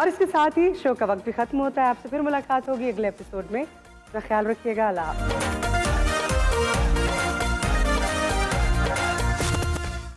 और इसके साथ ही शो का वक्त भी खत्म होता है। आपसे फिर मुलाकात होगी अगले एपिसोड में। अपना ख्याल रखिएगा। अल्लाह हाफ़िज़।